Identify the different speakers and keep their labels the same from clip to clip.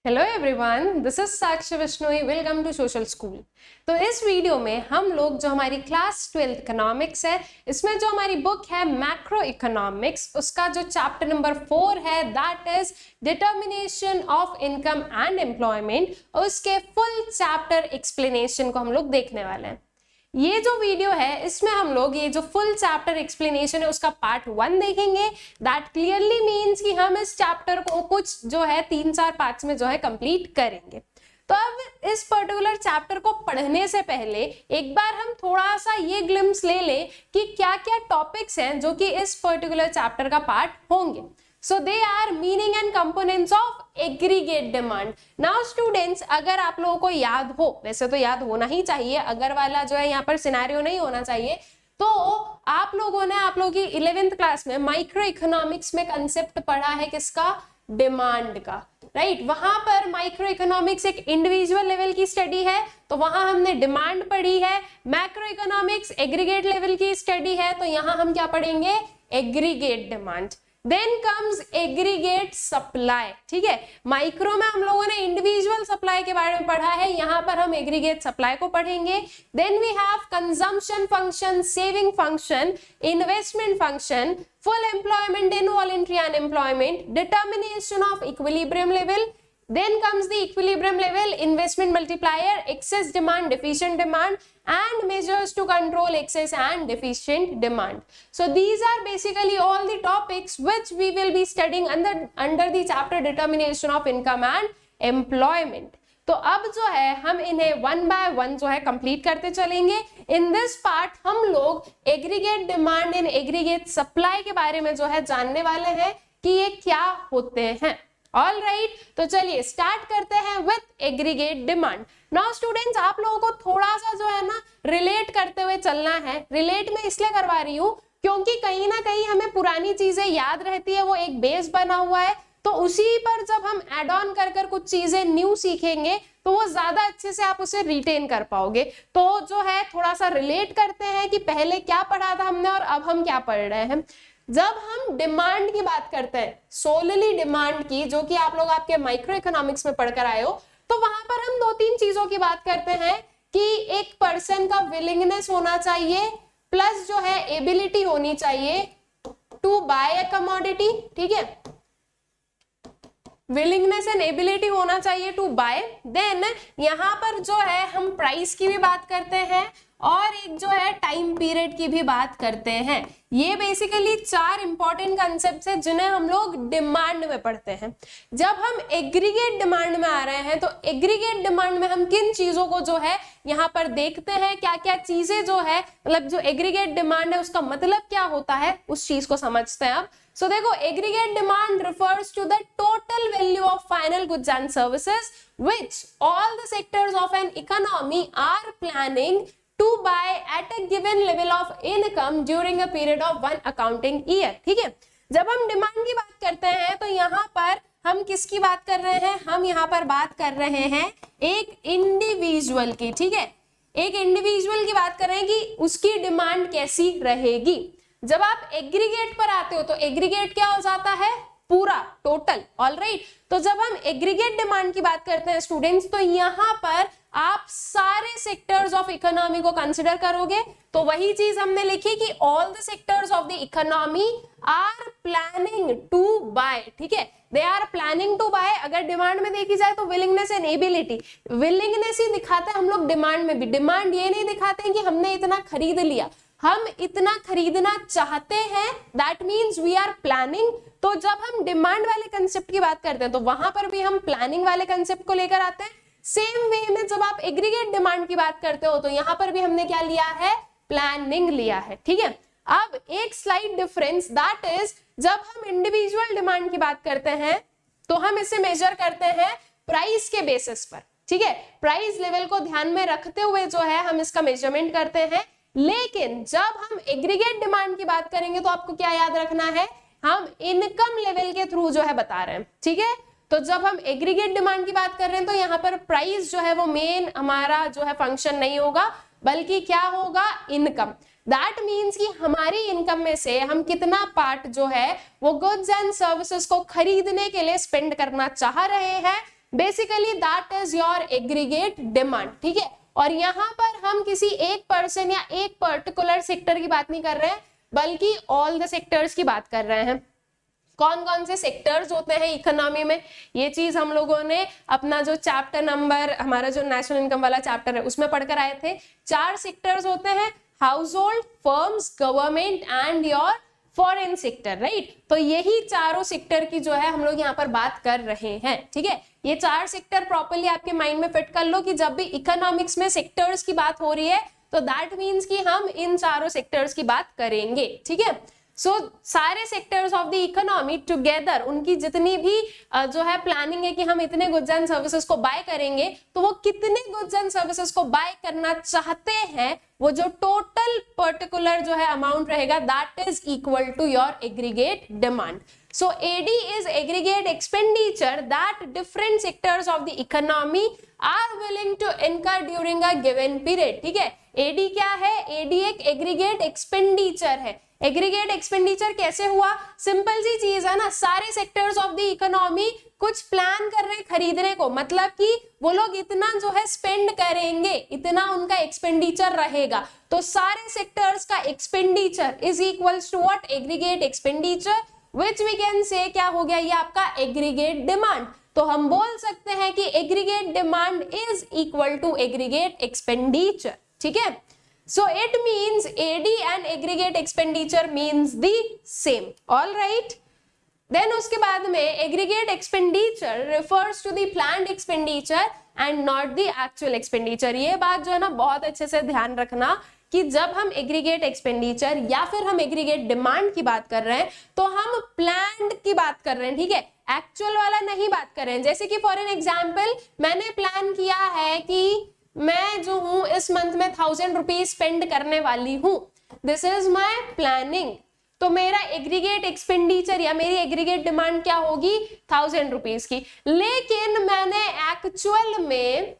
Speaker 1: Hello everyone, this is Sakshi Vishnoi. Welcome to social school. तो इस video में हम लोग जो हमारी क्लास 12 इकोनॉमिक्स है, इसमें जो हमारी बुक है मैक्रो इकोनॉमिक्स, उसका जो चैप्टर नंबर 4 है that is determination of income and employment, उसके फुल चैप्टर एक्सप्लेनेशन को हम लोग देखने वाले हैं। ये जो वीडियो है इसमें हम लोग ये जो फुल चैप्टर एक्सप्लेनेशन है उसका पार्ट 1 देखेंगे। दैट क्लियरली मीन्स कि हम इस चैप्टर को कुछ जो है 3-4 पार्ट्स में जो है कंप्लीट करेंगे। तो अब इस पर्टिकुलर चैप्टर को पढ़ने से पहले एक बार हम थोड़ा सा ये ग्लिम्स ले लें कि क्या क्या टॉपिक्स हैं जो कि इस पर्टिकुलर चैप्टर का पार्ट होंगे। So they are meaning and components of aggregate demand. Now students, अगर आप लोगों को याद हो, वैसे तो याद होना ही चाहिए, अगर वाला जो है यहाँ पर सिनेरियो नहीं होना चाहिए, तो आप लोगों ने आप लोगों की 11th क्लास में माइक्रो इकोनॉमिक्स में कंसेप्ट पढ़ा है किसका? डिमांड का, राइट? वहां पर माइक्रो इकोनॉमिक्स एक इंडिविजुअल लेवल की स्टडी है, तो वहां हमने डिमांड पढ़ी है। मैक्रो इकोनॉमिक्स एग्रीगेट लेवल की स्टडी है, तो यहां हम क्या पढ़ेंगे? Aggregate demand. Then comes aggregate supply, ठीक है? माइक्रो में हम लोगों ने इंडिविजुअल सप्लाई के बारे में पढ़ा है, यहां पर हम एग्रीगेट सप्लाई को पढ़ेंगे। Then we have consumption function, saving function, investment function, full employment, involuntary unemployment, determination of equilibrium level. Then comes the equilibrium level, investment multiplier, excess demand, deficient demand, and measures to control excess and deficient demand. So these are basically all the topics which we will be studying under the chapter determination of income and employment. तो अब जो है हम इन्हें 1 by 1 जो है complete करते चलेंगे। इन दिस पार्ट हम लोग aggregate demand and aggregate supply के बारे में जो है जानने वाले हैं कि ये क्या होते हैं। ऑल राइट, तो चलिए स्टार्ट करते हैं with aggregate demand. Now students, आप लोगों को थोड़ा सा जो है ना रिलेट करते हुए चलना है। रिलेट में इसलिए करवा रही हूँ क्योंकि कहीं ना कहीं हमें पुरानी चीजें याद रहती है, वो एक बेस बना हुआ है, तो उसी पर जब हम एड ऑन कर कर कुछ चीजें न्यू सीखेंगे तो वो ज्यादा अच्छे से आप उसे रिटेन कर पाओगे। तो जो है थोड़ा सा रिलेट करते हैं कि पहले क्या पढ़ा था हमने और अब हम क्या पढ़ रहे हैं। जब हम डिमांड की बात करते हैं, सोलली डिमांड की, जो कि आप लोग आपके माइक्रो इकोनॉमिक्स में पढ़कर आए हो, तो वहां पर हम 2-3 चीजों की बात करते हैं कि एक पर्सन का विलिंगनेस होना चाहिए, प्लस जो है एबिलिटी होनी चाहिए टू बाय अ कमोडिटी, ठीक है? विलिंगनेस एंड एबिलिटी होना चाहिए टू बाय। देन यहाँ पर जो है हम प्राइस की भी बात करते हैं और एक जो है टाइम पीरियड की भी बात करते हैं। ये बेसिकली 4 इंपॉर्टेंट कंसेप्ट्स हैं जिन्हें हम लोग डिमांड में पढ़ते हैं। जब हम एग्रीगेट डिमांड में आ रहे हैं तो एग्रीगेट डिमांड में हम किन चीजों को जो है यहाँ पर देखते हैं, क्या क्या चीजें जो है, मतलब जो एग्रीगेट डिमांड है उसका मतलब क्या होता है, उस चीज को समझते हैं अब। So देखो, aggregate demand refers to the total value of final goods and services which all the sectors of an economy are planning to buy at a given level of income during a period of one accounting year, ठीक है? जब हम demand की बात करते हैं तो यहाँ पर हम किसकी बात कर रहे हैं? हम यहाँ पर बात कर रहे हैं एक इंडिविजुअल की, ठीक है? एक इंडिविजुअल की बात कर रहे हैं कि उसकी डिमांड कैसी रहेगी। जब आप एग्रीगेट पर आते हो तो एग्रीगेट क्या हो जाता है? पूरा, टोटल। ऑल राइट, तो जब हम एग्रीगेट डिमांड की बात करते हैं स्टूडेंट्स, तो यहाँ पर आप सारे सेक्टर्स ऑफ इकोनॉमी को कंसिडर करोगे। तो वही चीज हमने लिखी कि all the sectors of the economy are planning to buy, ठीक है? They are planning to buy. अगर डिमांड में देखी जाए तो विलिंगनेस एंड एबिलिटी, विलिंगनेस ही दिखाते हैं हम लोग डिमांड में भी। डिमांड ये नहीं दिखाते हैं कि हमने इतना खरीद लिया, हम इतना खरीदना चाहते हैं, that means we are planning. तो जब हम डिमांड वाले कंसेप्ट की बात करते हैं तो वहां पर भी हम प्लानिंग वाले कंसेप्ट को लेकर आते हैं। सेम वे में जब आप एग्रीगेट डिमांड की बात करते हो तो यहां पर भी हमने क्या लिया है? प्लानिंग लिया है, ठीक है? अब एक स्लाइड डिफरेंस, दैट इज जब हम इंडिविजुअल डिमांड की बात करते हैं तो हम इसे मेजर करते हैं प्राइस के बेसिस पर, ठीक है? प्राइस लेवल को ध्यान में रखते हुए जो है हम इसका मेजरमेंट करते हैं। लेकिन जब हम एग्रीगेट डिमांड की बात करेंगे तो आपको क्या याद रखना है? हम इनकम लेवल के थ्रू जो है बता रहे हैं, ठीक है? तो जब हम एग्रीगेट डिमांड की बात कर रहे हैं तो यहाँ पर प्राइस जो है वो मेन हमारा जो है फंक्शन नहीं होगा, बल्कि क्या होगा? इनकम। दैट मीन्स कि हमारी इनकम में से हम कितना पार्ट जो है वो गुड्स एंड सर्विसेज को खरीदने के लिए स्पेंड करना चाह रहे हैं, basically that is your aggregate demand, ठीक है। और यहाँ पर हम किसी एक पर्सन या एक पर्टिकुलर सेक्टर की बात नहीं कर रहे हैं, बल्कि ऑल द सेक्टर्स की बात कर रहे हैं। कौन कौन से सेक्टर्स होते हैं इकोनॉमी में, ये चीज हम लोगों ने अपना जो चैप्टर नंबर, हमारा जो नेशनल इनकम वाला चैप्टर है उसमें पढ़कर आए थे। 4 सेक्टर्स होते हैं, house hold, firms, government and your foreign sector, right. तो यही चारों सेक्टर की जो है हम लोग यहाँ पर बात कर रहे हैं, ठीक है। ये 4 सेक्टर प्रॉपर्ली आपके माइंड में फिट कर लो कि जब भी इकोनॉमिक्स में सेक्टर्स की बात हो रही है तो दैट मीन्स कि हम इन चारों सेक्टर्स की बात करेंगे, ठीक है। सो सारे sectors of the economy together, उनकी जितनी भी जो है प्लानिंग है कि हम इतने गुड्स एंड सर्विसेज को बाय करेंगे, तो वो कितने गुड्स एंड सर्विसेज को बाय करना चाहते हैं, वो जो टोटल पर्टिकुलर जो है अमाउंट रहेगा, that is equal to your aggregate demand. So AD is aggregate expenditure that different sectors of the economy are willing to incur during a given period, ठीक है। AD क्या है? AD एक aggregate expenditure है। Aggregate expenditure कैसे हुआ? Simple सी चीज है ना, सारे सेक्टर्स ऑफ द इकोनॉमी कुछ प्लान कर रहे हैं खरीदने को, मतलब कि वो लोग इतना जो है स्पेंड करेंगे, इतना उनका एक्सपेंडिचर रहेगा। तो सारे सेक्टर्स का expenditure is equals to what? Aggregate expenditure, which we can say क्या हो गया, ये आपका एग्रीगेट डिमांड। तो हम बोल सकते हैं कि aggregate demand is equal to aggregate expenditure, ठीक है। So it means AD and aggregate expenditure means the same. All right. Then उसके बाद में aggregate expenditure refers to the planned expenditure and not the actual expenditure. ये बात जो है ना बहुत अच्छे से ध्यान रखना कि जब हम एग्रीगेट एक्सपेंडिचर या फिर हम एग्रीगेट डिमांड की बात कर रहे हैं तो हम प्लान्ड की बात कर रहे हैं, ठीक है, एक्चुअल वाला नहीं बात कर रहे हैं। जैसे कि फॉर एन एग्जाम्पल मैंने प्लान किया है कि मैं जो हूं इस मंथ में 1000 रुपीज स्पेंड करने वाली हूं, दिस इज माय प्लानिंग। तो मेरा एग्रीगेट एक्सपेंडिचर या मेरी एग्रीगेट डिमांड क्या होगी? 1000 रुपीज की। लेकिन मैंने एक्चुअल में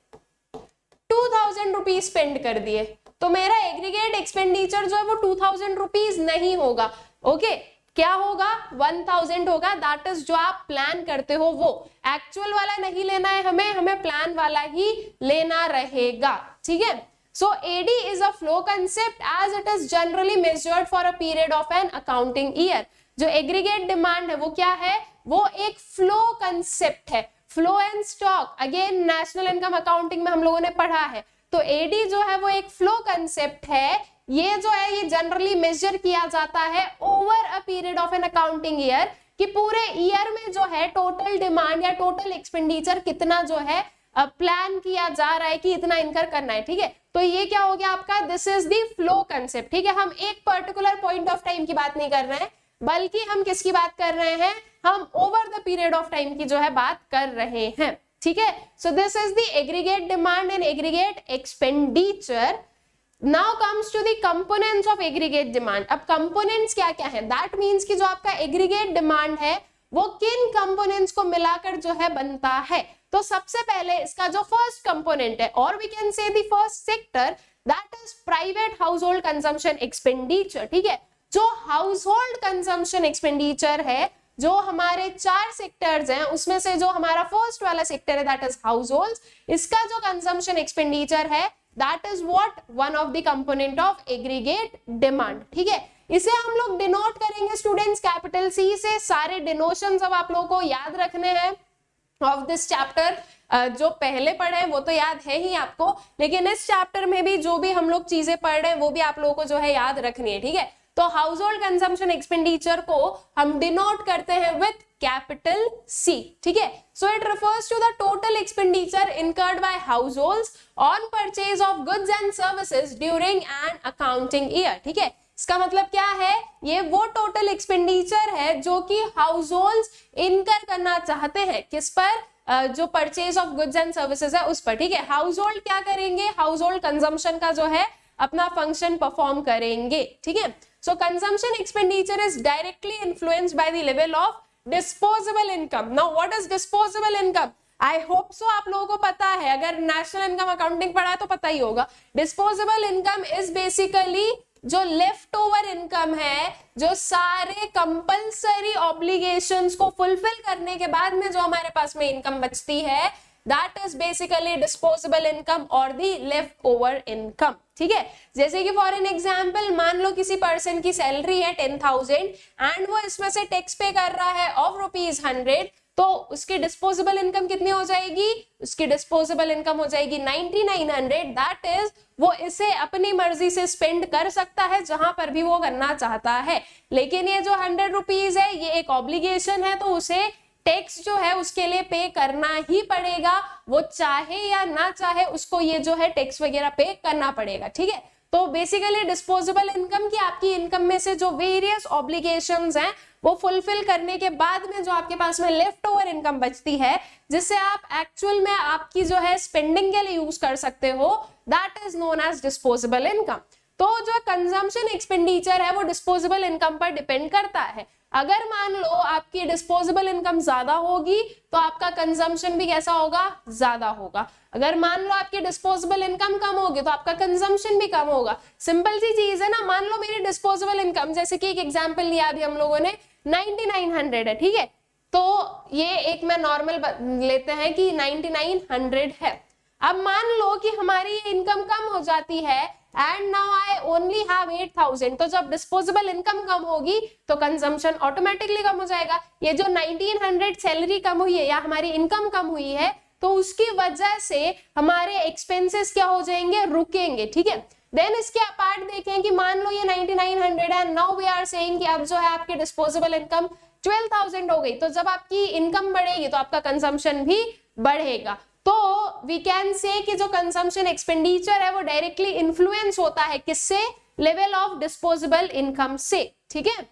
Speaker 1: 2000 रुपीज स्पेंड कर दिए, तो मेरा एग्रीगेट एक्सपेंडिचर जो है वो 2000 रुपीज नहीं होगा, ओके। क्या होगा? 1000 होगा। दैट इज जो आप प्लान करते हो वो एक्चुअल वाला नहीं लेना है, हमें प्लान वाला ही लेना रहेगा, ठीक है। So AD is a flow concept as it is generally measured for a period of an accounting year. जो एग्रीगेट डिमांड है वो क्या है? वो एक फ्लो कंसेप्ट है। Flow and stock again national income accounting में हम लोगों ने पढ़ा है। तो एडी जो है वो एक फ्लो कंसेप्ट है। ये जो है ये जनरली मेजर किया जाता है over a period of an accounting year, कि पूरे ईयर में जो है टोटल डिमांड या टोटल एक्सपेंडिचर कितना जो है प्लान किया जा रहा है कि इतना इनकर करना है, ठीक है। तो ये क्या हो गया आपका? This is the flow concept, ठीक है। हम एक पर्टिकुलर पॉइंट ऑफ टाइम की बात नहीं कर रहे हैं, बल्कि हम किसकी बात कर रहे हैं? हम over the period of time की जो है बात कर रहे हैं, ठीक है। So this is the aggregate demand and aggregate expenditure. Now comes to the components of aggregate demand. अब components क्या क्या है? That means कि जो आपका aggregate demand है वो किन components को मिलाकर जो है बनता है। तो सबसे पहले इसका जो first component है, और we can say the first sector, that is private household consumption expenditure, ठीक है। जो household consumption expenditure है, जो हमारे 4 सेक्टर्स हैं उसमें से जो हमारा फर्स्ट वाला सेक्टर है दैट इज हाउसहोल्ड्स, इसका जो कंजम्पशन एक्सपेंडिचर है that is what? One of the component of aggregate demand, ठीक है। इसे हम लोग डिनोट करेंगे स्टूडेंट्स कैपिटल सी से। सारे डिनोशंस अब आप लोगों को याद रखने हैं ऑफ दिस चैप्टर। जो पहले पढ़े हैं वो तो याद है ही आपको, लेकिन इस चैप्टर में भी जो भी हम लोग चीजें पढ़ रहे हैं वो भी आप लोगों को जो है याद रखनी है, ठीक है। तो हाउस होल्ड कंजम्पशन एक्सपेंडिचर को हम डिनोट करते हैं विथ कैपिटल सी, ठीक है। So it refers to the total expenditure incurred by households on purchase of goods and services during an accounting year, ठीक है। इसका मतलब क्या है? ये वो टोटल एक्सपेंडिचर है जो कि हाउसहोल्ड्स इनकर करना चाहते हैं, किस पर? जो purchase of goods and services है उस पर, ठीक है। हाउस होल्ड क्या करेंगे? हाउस होल्ड कंजम्पशन का जो है अपना फंक्शन परफॉर्म करेंगे, ठीक है। So consumption expenditure is directly influenced by the level of disposable income. Now what is disposable income? I hope so आप लोगों को पता है, अगर नेशनल इनकम अकाउंटिंग पढ़ा है तो पता ही होगा। डिस्पोजेबल इनकम इज बेसिकली जो लेफ्ट ओवर इनकम है, जो सारे कंपल्सरी ऑब्लिगेशंस को फुलफिल करने के बाद में जो हमारे पास में इनकम बचती है, that is basically disposable income और दी लेफ्ट ओवर इनकम। ठीक है, जैसे कि फॉर एन एग्जांपल मान लो किसी पर्सन की सैलरी है 10,000 एंड वो इसमें से टैक्स पे कर रहा है ऑफ ₹100, तो उसकी डिस्पोजेबल इनकम कितनी हो जाएगी? उसकी डिस्पोजेबल इनकम हो जाएगी 9900। दैट इज वो इसे अपनी मर्जी से स्पेंड कर सकता है जहां पर भी वो करना चाहता है, लेकिन ये जो ₹100 है ये एक ऑब्लिगेशन है, तो उसे टैक्स जो है उसके लिए पे करना ही पड़ेगा, वो चाहे या ना चाहे उसको ये जो है टैक्स वगैरह पे करना पड़ेगा। ठीक है, तो बेसिकली डिस्पोजेबल इनकम की आपकी इनकम में से जो वेरियस ऑब्लिगेशंस हैं वो फुलफिल करने के बाद में जो आपके पास में लेफ्ट ओवर इनकम बचती है, जिससे आप एक्चुअल में आपकी जो है स्पेंडिंग के लिए यूज कर सकते हो, that is known as disposable income. तो जो कंजम्पशन एक्सपेंडिचर है वो डिस्पोजेबल इनकम पर डिपेंड करता है। अगर मान लो आपकी डिस्पोजेबल इनकम ज्यादा होगी तो आपका कंजम्पशन भी कैसा होगा? ज्यादा होगा। अगर मान लो आपकी डिस्पोजेबल इनकम कम होगी तो आपका कंजम्पशन भी कम होगा। सिंपल सी चीज है ना, मान लो मेरी डिस्पोजेबल इनकम, जैसे कि एक एग्जांपल लिया अभी हम लोगों ने, 9900 है। ठीक है, तो ये एक मैं नॉर्मल लेते हैं कि 9900 है। अब मान लो कि हमारी ये इनकम कम हो जाती है and now I only have 8000, तो जब डिस्पोजेबल इनकम कम होगी तो कंजम्पशन ऑटोमेटिकली कम हो जाएगा। ये जो 1900 सैलरी कम हुई है या हमारी इनकम कम हुई है, तो उसकी वजह से हमारे एक्सपेंसेस क्या हो जाएंगे? रुकेंगे। ठीक है, देन इसके अपार्ट देखें कि मान लो ये 9900 है, नाउ वी आर सेइंग कि अब जो है आपकी डिस्पोजेबल इनकम 12000 हो गई, तो जब आपकी इनकम बढ़ेगी तो आपका कंजम्पशन भी बढ़ेगा। तो वी कैन से कि जो कंजम्पशन एक्सपेंडिचर है वो डायरेक्टली इन्फ्लुएंस होता है किससे? लेवल ऑफ डिस्पोजेबल इनकम से। ठीक है,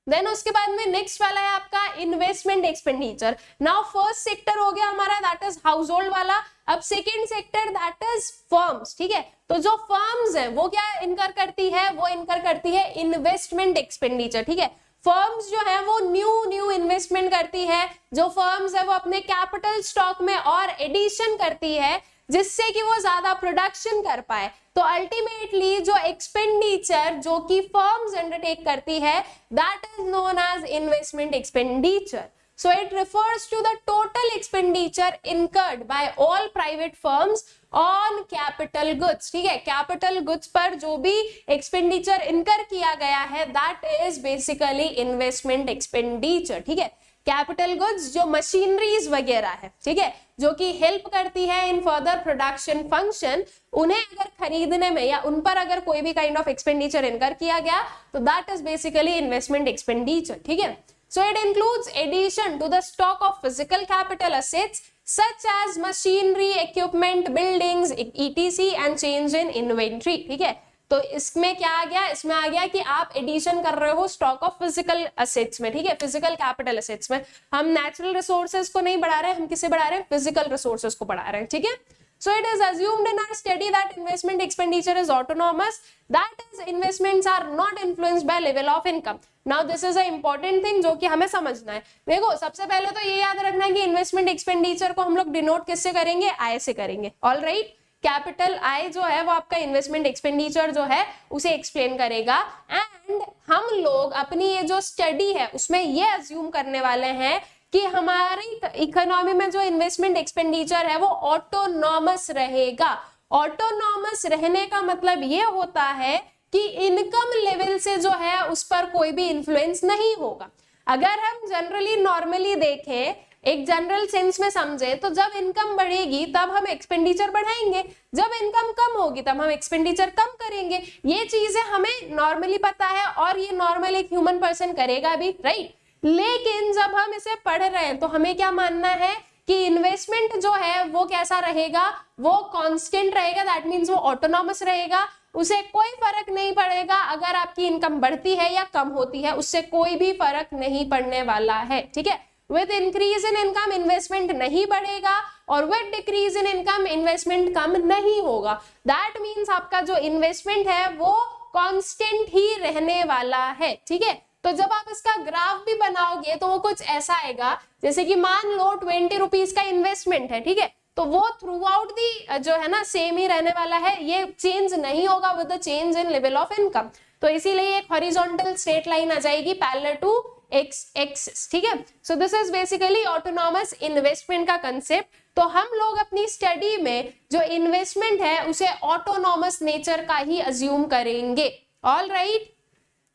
Speaker 1: देन उसके बाद में नेक्स्ट वाला है आपका investment expenditure. Now first sector हो गया हमारा, दैट इज हाउस होल्ड वाला। अब second sector that is firms. ठीक है, तो जो फर्म्स है वो क्या इनकर करती है? वो इनकर करती है इन्वेस्टमेंट एक्सपेंडिचर। ठीक है, फर्म्स जो है वो न्यू इन्वेस्टमेंट करती है। जो फर्म्स है वो अपने कैपिटल स्टॉक में और एडिशन करती है जिससे कि वो ज्यादा प्रोडक्शन कर पाए। तो अल्टीमेटली जो एक्सपेंडिचर जो कि फर्म्स अंडरटेक करती है, that is known as investment expenditure. So it refers to the total expenditure incurred by all private firms on capital goods. ठीक है, कैपिटल गुड्स पर जो भी एक्सपेंडिचर इनकर किया गया है, that is basically investment expenditure. ठीक है, कैपिटल गुड्स जो मशीनरीज वगैरह है, ठीक है, जो कि हेल्प करती है इन फर्दर प्रोडक्शन फंक्शन, उन्हें अगर खरीदने में या उन पर अगर कोई भी काइंड ऑफ एक्सपेंडिचर इनकर किया गया तो that is basically investment expenditure. ठीक है, so it includes addition to the stock of physical capital assets such as machinery, equipment, buildings, etc and change in inventory। ठीक है, तो इसमें क्या आ गया? इसमें आ गया कि आप एडिशन कर रहे हो स्टॉक ऑफ फिजिकल असेट्स में। ठीक है, फिजिकल कैपिटल असेट्स में हम नेचुरल रिसोर्सेज को नहीं बढ़ा रहे हैं, हम किसे बढ़ा रहे हैं? फिजिकल रिसोर्सेज को बढ़ा रहे हैं। ठीक है, so it is assumed in our study that investment expenditure is autonomous, that is investments are not influenced by level of income। now this is a important thing जो कि हमें समझना है। देखो सबसे पहले तो ये याद रखना है कि इन्वेस्टमेंट एक्सपेंडिचर को हम लोग डिनोट किससे करेंगे? आय से करेंगे। ऑलराइट, कैपिटल आय जो है वो आपका इन्वेस्टमेंट एक्सपेंडिचर जो है उसे एक्सप्लेन करेगा। एंड हम लोग अपनी ये जो स्टडी है उसमें ये अज्यूम करने वाले हैं कि हमारी इकोनॉमी में जो इन्वेस्टमेंट एक्सपेंडिचर है वो ऑटोनॉमस रहेगा। ऑटोनॉमस रहने का मतलब ये होता है कि इनकम लेवल से जो है उस पर कोई भी इन्फ्लुएंस नहीं होगा। अगर हम जनरली नॉर्मली देखें, एक जनरल सेंस में समझे, तो जब इनकम बढ़ेगी तब हम एक्सपेंडिचर बढ़ाएंगे, जब इनकम कम होगी तब हम एक्सपेंडिचर कम करेंगे। ये चीजें हमें नॉर्मली पता है और ये नॉर्मल एक ह्यूमन पर्सन करेगा भी, राइट। लेकिन जब हम इसे पढ़ रहे हैं तो हमें क्या मानना है कि इन्वेस्टमेंट जो है वो कैसा रहेगा? वो कांस्टेंट रहेगा, दैट मींस वो ऑटोनॉमस रहेगा। उसे कोई फर्क नहीं पड़ेगा अगर आपकी इनकम बढ़ती है या कम होती है, उससे कोई भी फर्क नहीं पड़ने वाला है। ठीक है, with increase in income investment नहीं बढ़ेगा और with decrease in income investment कम नहीं होगा। दैट मींस आपका जो इन्वेस्टमेंट है वो कांस्टेंट ही रहने वाला है। ठीक है, तो जब आप इसका ग्राफ भी बनाओगे तो वो कुछ ऐसा आएगा, जैसे कि मान लो 20 रुपीज का इन्वेस्टमेंट है। ठीक है, तो वो थ्रू आउट दी जो है ना सेम ही रहने वाला है, ये चेंज नहीं होगा with the change in level of income. तो इसीलिए एक हॉरिजॉन्टल स्ट्रेट लाइन आ जाएगी पैरेलल टू एक्स एक्सिस, ठीक है। So this is basically autonomous investment का कंसेप्ट। तो हम लोग अपनी स्टडी में जो इन्वेस्टमेंट है उसे ऑटोनॉमस नेचर का ही अज्यूम करेंगे, ऑल राइट।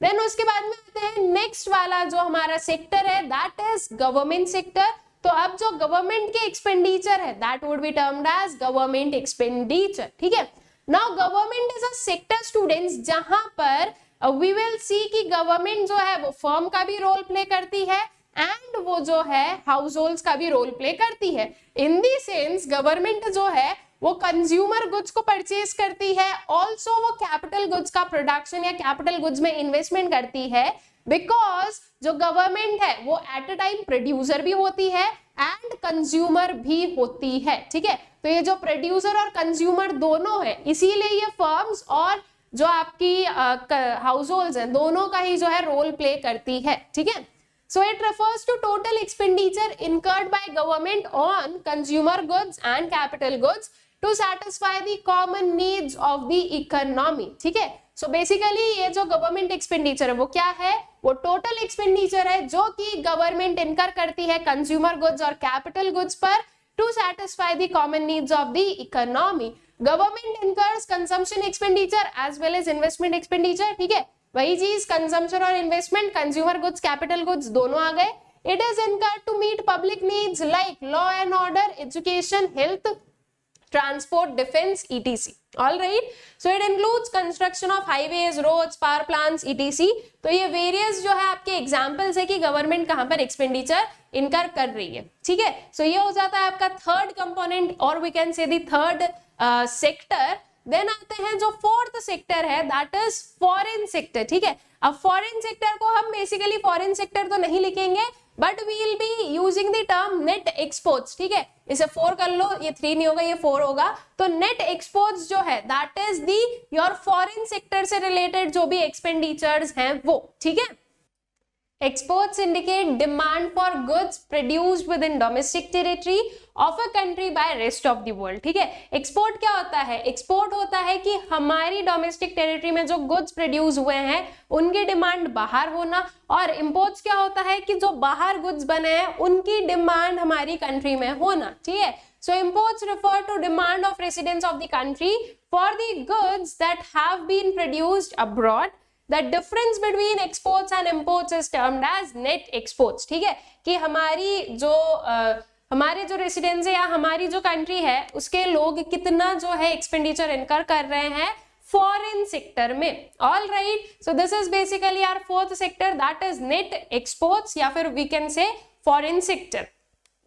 Speaker 1: देन उसके बाद में आते हैं नेक्स्ट वाला जो हमारा सेक्टर है, दैट इज गवर्नमेंट सेक्टर। तो अब जो गवर्नमेंट के एक्सपेंडिचर है that would be termed as government expenditure, ठीक है। Now government is a sector students जहां पर वी विल सी कि गवर्नमेंट जो है वो फर्म का भी रोल प्ले करती है एंड वो जो है हाउस होल्ड्स का भी रोल प्ले करती है। इन दी सेंस गवर्नमेंट जो है वो कंज्यूमर गुड्स को परचेज करती है, ऑल्सो वो कैपिटल गुड्स का प्रोडक्शन या कैपिटल गुड्स में इन्वेस्टमेंट करती है, बिकॉज जो गवर्नमेंट है वो एट अ टाइम प्रोड्यूसर भी होती है एंड कंज्यूमर भी होती है, ठीक है। तो ये जो प्रोड्यूसर और कंज्यूमर दोनों है, इसीलिए ये फर्म्स और जो आपकी हाउस होल्ड्स हैं दोनों का ही जो है रोल प्ले करती है, ठीक है। So it refers to total expenditure incurred by government on consumer goods and capital goods to satisfy the common needs of the economy, ठीक है। So basically ये जो गवर्नमेंट एक्सपेंडिचर है वो क्या है, वो टोटल एक्सपेंडिचर है जो कि गवर्नमेंट इनकर करती है कंज्यूमर गुड्स और कैपिटल गुड्स पर to satisfy the common needs of the economy. Government incurs consumption expenditure as well as investment expenditure, ठीक है। वही चीज कंजम्पशन और investment, consumer goods capital goods दोनों आ गए। It is incurred to meet public needs like law and order, education, health, transport, defence, etc. All right. So it includes construction of highways, roads, power plants, etc. तो ये various जो है आपके examples है कि गवर्नमेंट कहां पर expenditure इनकर कर रही है, ठीक है। सो ये हो जाता है आपका थर्ड कंपोनेंट और we can say the third sector. Then आते हैं जो फोर्थ सेक्टर है दैट इज फॉरेन सेक्टर, ठीक है। अब फॉरेन सेक्टर को हम बेसिकली फॉरेन सेक्टर तो नहीं लिखेंगे but we will be using the term net exports, ठीक है। इसे 4 कर लो, ये 3 नहीं होगा ये 4 होगा। तो नेट एक्सपोर्ट्स जो है that is the your foreign sector से रिलेटेड जो भी एक्सपेंडिचर्स हैं वो, ठीक है। Exports indicate demand for goods produced within domestic territory of a country by rest of the world, ठीक है। एक्सपोर्ट क्या होता है, एक्सपोर्ट होता है कि हमारी डोमेस्टिक टेरिटरी में जो गुड्स प्रोड्यूस हुए हैं उनकी डिमांड बाहर होना, और इंपोर्ट्स क्या होता है कि जो बाहर गुड्स बने हैं उनकी डिमांड हमारी कंट्री में होना, ठीक है। So imports refer to demand of residents of the country for the goods that have been produced abroad. The difference between exports and imports is termed as net exports, ठीक है। कि हमारे जो रेसिडेंट्स है या हमारी जो कंट्री है उसके लोग कितना जो है एक्सपेंडिचर इनकर कर रहे हैं फॉरेन सेक्टर में, all right. So this is basically our fourth sector that is net exports या फिर we can say foreign sector.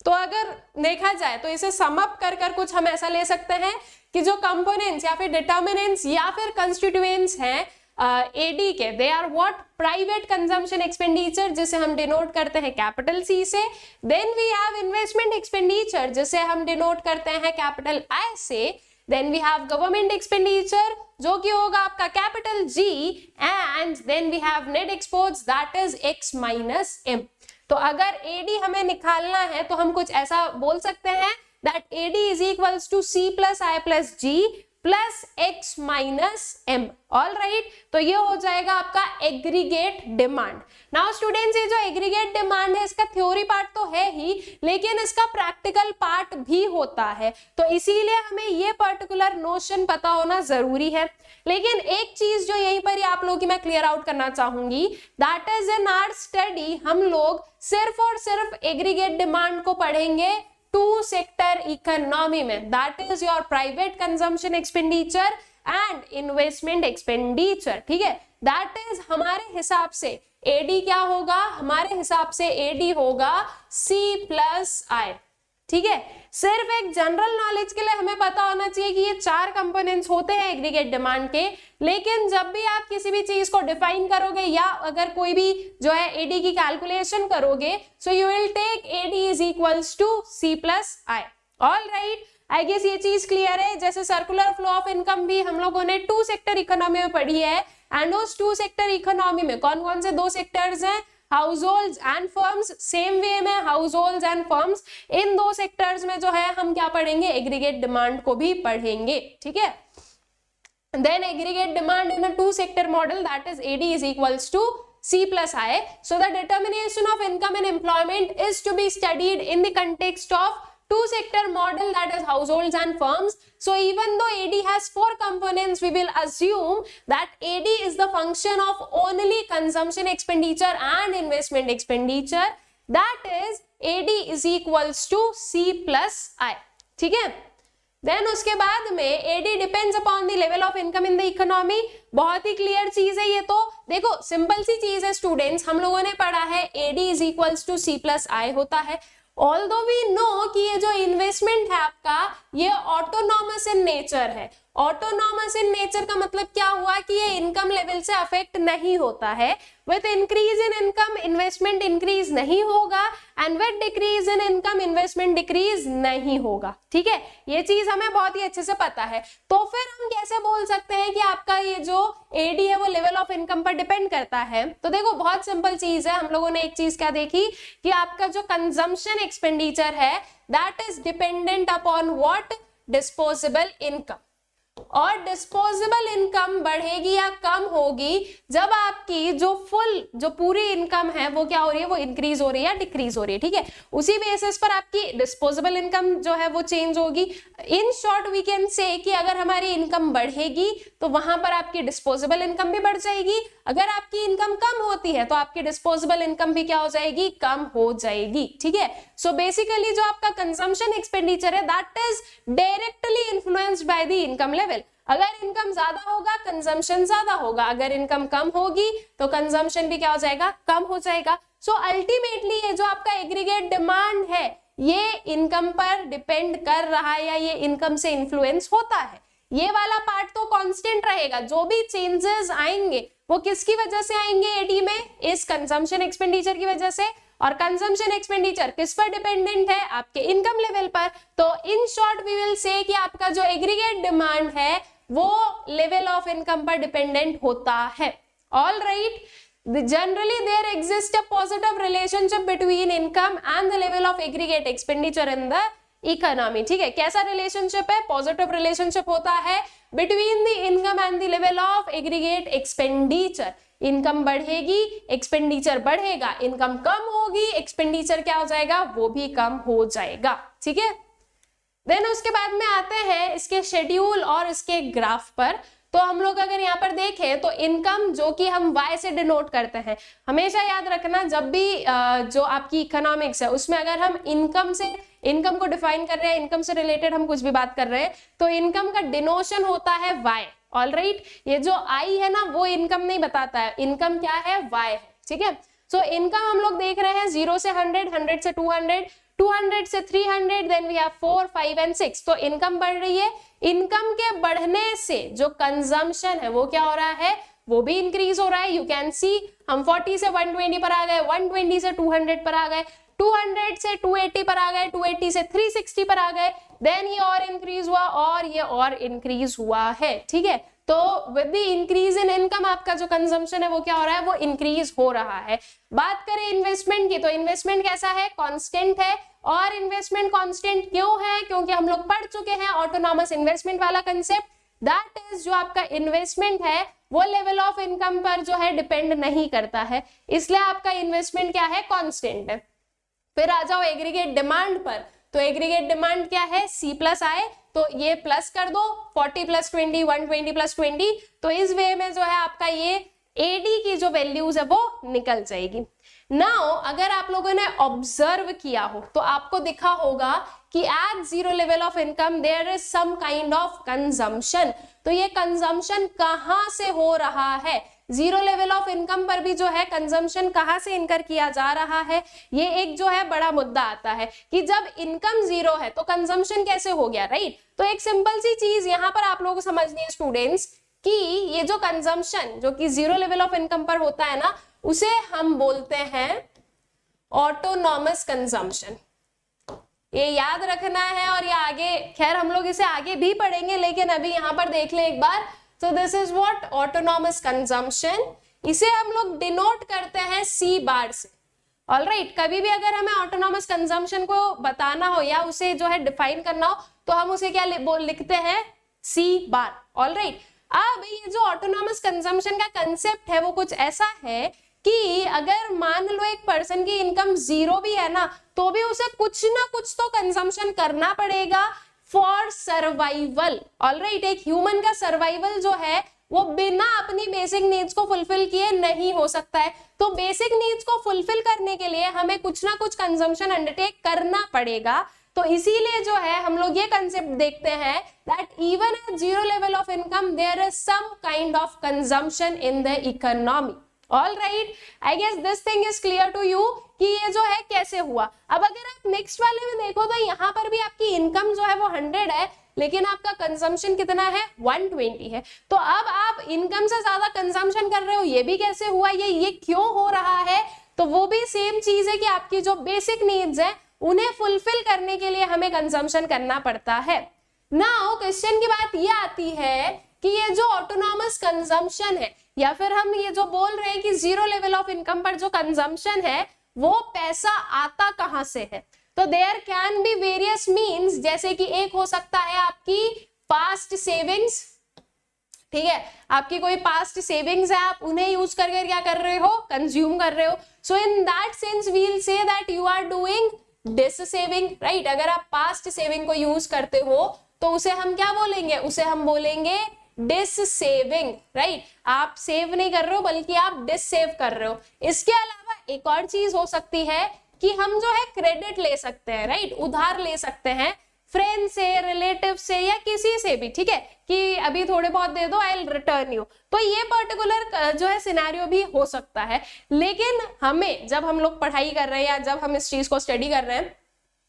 Speaker 1: तो अगर देखा जाए तो इसे सम अप कर कुछ हम ऐसा ले सकते हैं कि जो कंपोनेंट्स या फिर डिटर्मिनेंट्स या फिर कंस्टिट्यूएंट्स हैं एडी के, they are what, private consumption expenditure जिसे हम डिनोट करते हैं कैपिटल सी से। Then we have investment expenditure जिसे हम डिनोट करते हैं कैपिटल आई से। Then we have government expenditure जो कि होगा आपका capital G, and then we have net exports that is X minus M. तो अगर एडी हमें निकालना है तो हम कुछ ऐसा बोल सकते हैं that AD is equals to C plus I plus G plus X minus M, all right. तो ये हो जाएगा आपका एग्रीगेट डिमांड। नाउ स्टूडेंट्स ये जो एग्रीगेट डिमांड है इसका थ्योरी पार्ट तो है ही लेकिन इसका प्रैक्टिकल पार्ट भी होता है, तो इसीलिए हमें ये पर्टिकुलर नोशन पता होना जरूरी है। लेकिन एक चीज जो यहीं पर ही आप लोगों की मैं क्लियर आउट करना चाहूंगी that is in our study हम लोग सिर्फ और सिर्फ एग्रीगेट डिमांड को पढ़ेंगे टू सेक्टर इकोनॉमी में, that is your private consumption expenditure and investment expenditure, ठीक है। दैट इज हमारे हिसाब से एडी क्या होगा, हमारे हिसाब से एडी होगा सी प्लस आई, ठीक है। सिर्फ एक जनरल नॉलेज के लिए हमें पता होना चाहिए कि ये 4 कंपोनेंट्स होते हैं एग्रीगेट डिमांड के, लेकिन जब भी आप किसी भी चीज को डिफाइन करोगे या अगर कोई भी जो है एडी की कैलकुलेशन करोगे so you will take AD is equals to C plus I, all right. I guess ये चीज क्लियर है। जैसे सर्कुलर फ्लो ऑफ इनकम भी हम लोगों ने 2 सेक्टर इकोनॉमी में पढ़ी है, एंड उस 2 सेक्टर इकोनॉमी में कौन कौन से 2 सेक्टर्स हैं, house holds and firms, same way में हाउस होल्ड्स एंड फर्म्स, इन दो सेक्टर्स में जो है हम क्या पढ़ेंगे, एग्रीगेट डिमांड को भी पढ़ेंगे, ठीक है। Then aggregate demand in a two sector model, that is AD is equals to C plus I. So the determination of income and employment is to be studied in the context of two sector model, that is households and firms. So even though AD has four components, we will assume that AD is the function of only consumption expenditure and investment expenditure, that is AD is equals to C plus I, ठीक है। Then उसके बाद में AD depends upon the level of income in the economy, बहुत ही clear चीज है ये। तो देखो सिंपल सी चीज है स्टूडेंट्स, हम लोगों ने पढ़ा है AD is equals to C plus I होता है। ऑल्दो वी नो कि ये जो इन्वेस्टमेंट है आपका ये ऑटोनॉमस इन नेचर है। ऑटोनॉमस इन नेचर का मतलब क्या हुआ कि ये इनकम लेवल से अफेक्ट नहीं होता है। With increase in income investment increase नहीं होगा, and with decrease in income investment decrease नहीं होगा, ठीक है। ये चीज हमें बहुत ही अच्छे से पता है। तो फिर हम कैसे बोल सकते हैं कि आपका ये जो एडी है वो लेवल ऑफ इनकम पर डिपेंड करता है। तो देखो बहुत सिंपल चीज है, हम लोगों ने एक चीज क्या देखी कि आपका जो कंजम्पशन एक्सपेंडिचर है that is dependent upon what, disposable income. और डिस्पोजेबल इनकम बढ़ेगी या कम होगी जब आपकी जो पूरी इनकम है वो क्या हो रही है, वो इंक्रीज हो रही है या डिक्रीज हो रही है, ठीक है। उसी बेसिस पर आपकी डिस्पोजेबल इनकम जो है वो चेंज होगी। इन शॉर्ट वी कैन से कि अगर हमारी इनकम बढ़ेगी तो वहां पर आपकी डिस्पोजेबल इनकम भी बढ़ जाएगी, अगर आपकी इनकम कम होती है तो आपकी डिस्पोजेबल इनकम भी क्या हो जाएगी, कम हो जाएगी, ठीक है। सो बेसिकली जो आपका कंजम्पशन एक्सपेंडिचर है that is directly influenced by the income level. अगर इनकम ज्यादा होगा कंजम्पशन ज्यादा होगा, अगर इनकम कम होगी तो कंजम्पशन भी क्या हो जाएगा, कम हो जाएगा। सो अल्टीमेटली ये जो आपका एग्रीगेट डिमांड है ये इनकम पर डिपेंड कर रहा है या ये इनकम से इन्फ्लुएंस होता है। ये वाला पार्ट तो कांस्टेंट रहेगा, जो भी चेंजेस आएंगे वो किसकी वजह से आएंगे एडी में, इस कंजम्पशन एक्सपेंडिचर की वजह से। और कंजम्पशन एक्सपेंडिचर किस पर डिपेंडेंट है, आपके इनकम लेवल पर। तो इन शॉर्ट वी विल से कि आपका जो एग्रीगेट डिमांड है वो लेवल ऑफ इनकम पर डिपेंडेंट होता है। All right, generally there exists a positive relationship between income and the level of aggregate expenditure in the economy, ठीक है। कैसा रिलेशनशिप है, पॉजिटिव रिलेशनशिप होता है between the income and the level of aggregate expenditure. Income बढ़ेगी expenditure बढ़ेगा, income कम होगी expenditure क्या हो जाएगा, वो भी कम हो जाएगा, ठीक है। देन उसके बाद में आते हैं इसके शेड्यूल और इसके ग्राफ पर। तो हम लोग अगर यहाँ पर देखें तो इनकम जो कि हम y से डिनोट करते हैं, हमेशा याद रखना जब भी जो आपकी इकोनॉमिक्स है उसमें अगर हम इनकम को डिफाइन कर रहे हैं, इनकम से रिलेटेड हम कुछ भी बात कर रहे हैं तो इनकम का डिनोशन होता है y। ऑल राइट, ये जो I है ना वो इनकम नहीं बताता है, इनकम क्या है, y है, ठीक है। सो इनकम हम लोग देख रहे हैं 0 से 100, 100 से 200, 200 से 300, देन वी हैव 4, 5 एंड 6। तो इनकम बढ़ रही है, इनकम के बढ़ने से जो कंजम्पशन है वो क्या हो रहा है, वो भी इंक्रीज हो रहा है। यू कैन सी हम 40 से 120 पर आ गए, 120 से 200 पर आ गए, 200 से 280 पर आ गए, 280 से 360 पर आ गए, देन ये और इंक्रीज हुआ और ये और इंक्रीज हुआ है, ठीक है। तो with the increase in income आपका जो कंजम्पशन है वो क्या हो रहा है, वो इंक्रीज हो रहा है। बात करें इन्वेस्टमेंट की तो इन्वेस्टमेंट कैसा है, कांस्टेंट है। और इन्वेस्टमेंट कांस्टेंट क्यों है, क्योंकि हम लोग पढ़ चुके हैं ऑटोनॉमस इन्वेस्टमेंट वाला कंसेप्ट, दैट इज जो आपका इन्वेस्टमेंट है वो लेवल ऑफ इनकम पर जो है डिपेंड नहीं करता है, इसलिए आपका इन्वेस्टमेंट क्या है, कांस्टेंट है। फिर आ जाओ एग्रीगेट डिमांड पर, तो एग्रीगेट डिमांड क्या है, C प्लस I, तो ये प्लस कर दो 40 प्लस 20, 120 प्लस 20, तो इस वे में जो है आपका ये AD की जो वैल्यूज है वो निकल जाएगी। नाउ अगर आप लोगों ने ऑब्जर्व किया हो तो आपको दिखा होगा कि at zero level of income there is some kind of consumption. तो ये कंजम्पशन कहां से हो रहा है, जीरो लेवल ऑफ इनकम पर भी जो है कंजम्पशन कहां से इनकर किया जा रहा है, ये एक जो है बड़ा मुद्दा आता है कि जब इनकम जीरो है तो कंजम्पशन कैसे हो गया, राइट। तो एक सिंपल सी चीज यहां पर आप लोगों को समझनी है स्टूडेंट्स कि ये जो कंजम्पशन जो कि जीरो लेवल ऑफ इनकम पर होता है ना, उसे हम बोलते हैं ऑटोनॉमस कंजम्पशन। ये याद रखना है और ये आगे खैर हम लोग इसे आगे भी पढ़ेंगे, लेकिन अभी यहां पर देख ले एक बार। So this is what autonomous consumption, इसे हम लोग डिनोट करते हैं सी बार से। ऑलराइट, कभी भी अगर हमें ऑटोनॉमस कंजम्पशन को बताना हो या उसे जो है डिफाइन करना हो तो हम उसे क्या लिखते हैं, सी बार। ऑलराइट, अब ये जो ऑटोनॉमस कंजम्पशन का कंसेप्ट है वो कुछ ऐसा है कि अगर मान लो एक पर्सन की इनकम जीरो भी है ना, तो भी उसे कुछ ना कुछ तो कंजम्पशन करना पड़ेगा फॉर सर्वाइवल। ऑलराइट, एक ह्यूमन का सर्वाइवल जो है वो बिना अपनी बेसिक नीड्स को फुलफिल किए नहीं हो सकता है। तो बेसिक नीड्स को फुलफिल करने के लिए हमें कुछ ना कुछ कंजम्पशन अंडरटेक करना पड़ेगा। तो इसीलिए जो है हम लोग ये कंसेप्ट देखते हैं that even at zero level of income there is some kind of consumption in the economy. All right, I guess this thing is clear to you कि ये जो है कैसे हुआ। अब अगर आप नेक्स्ट वाले में देखो तो यहाँ पर भी आपकी इनकम जो है वो 100 है, लेकिन आपका कंजम्पशन कितना है, 120 है। तो अब आप इनकम से ज्यादा कंजम्पशन कर रहे हो, ये भी कैसे हुआ, ये क्यों हो रहा है? तो वो भी सेम चीज है कि आपकी जो बेसिक नीड्स है उन्हें फुलफिल करने के लिए हमें कंजम्पशन करना पड़ता है। नाउ क्वेश्चन की बात ये आती है कि ये जो ऑटोनॉमस कंजम्पशन है या फिर हम ये जो बोल रहे हैं कि जीरो लेवल ऑफ इनकम पर जो कंजम्पशन है वो पैसा आता कहां से है? तो there can be various means, जैसे कि एक हो सकता है आपकी पास्ट सेविंग्स, ठीक है, आपकी कोई पास्ट सेविंग्स है, आप उन्हें यूज करके क्या कर रहे हो, कंज्यूम कर रहे हो। So in that sense we will say that you are doing dissaving, right. अगर आप पास्ट सेविंग को यूज करते हो तो उसे हम क्या बोलेंगे, उसे हम बोलेंगे डिस सेविंग, राइट। आप सेव नहीं कर रहे हो बल्कि आप डिस सेव कर रहे हो। इसके अलावा एक और चीज हो सकती है कि हम जो है क्रेडिट ले सकते हैं, राइट, उधार ले सकते हैं फ्रेंड से, रिलेटिव से या किसी से भी, ठीक है, कि अभी थोड़े बहुत दे दो, आई विल रिटर्न यू। तो ये पर्टिकुलर जो है सिनेरियो भी हो सकता है। लेकिन हमें जब हम लोग पढ़ाई कर रहे हैं या जब हम इस चीज को स्टडी कर रहे हैं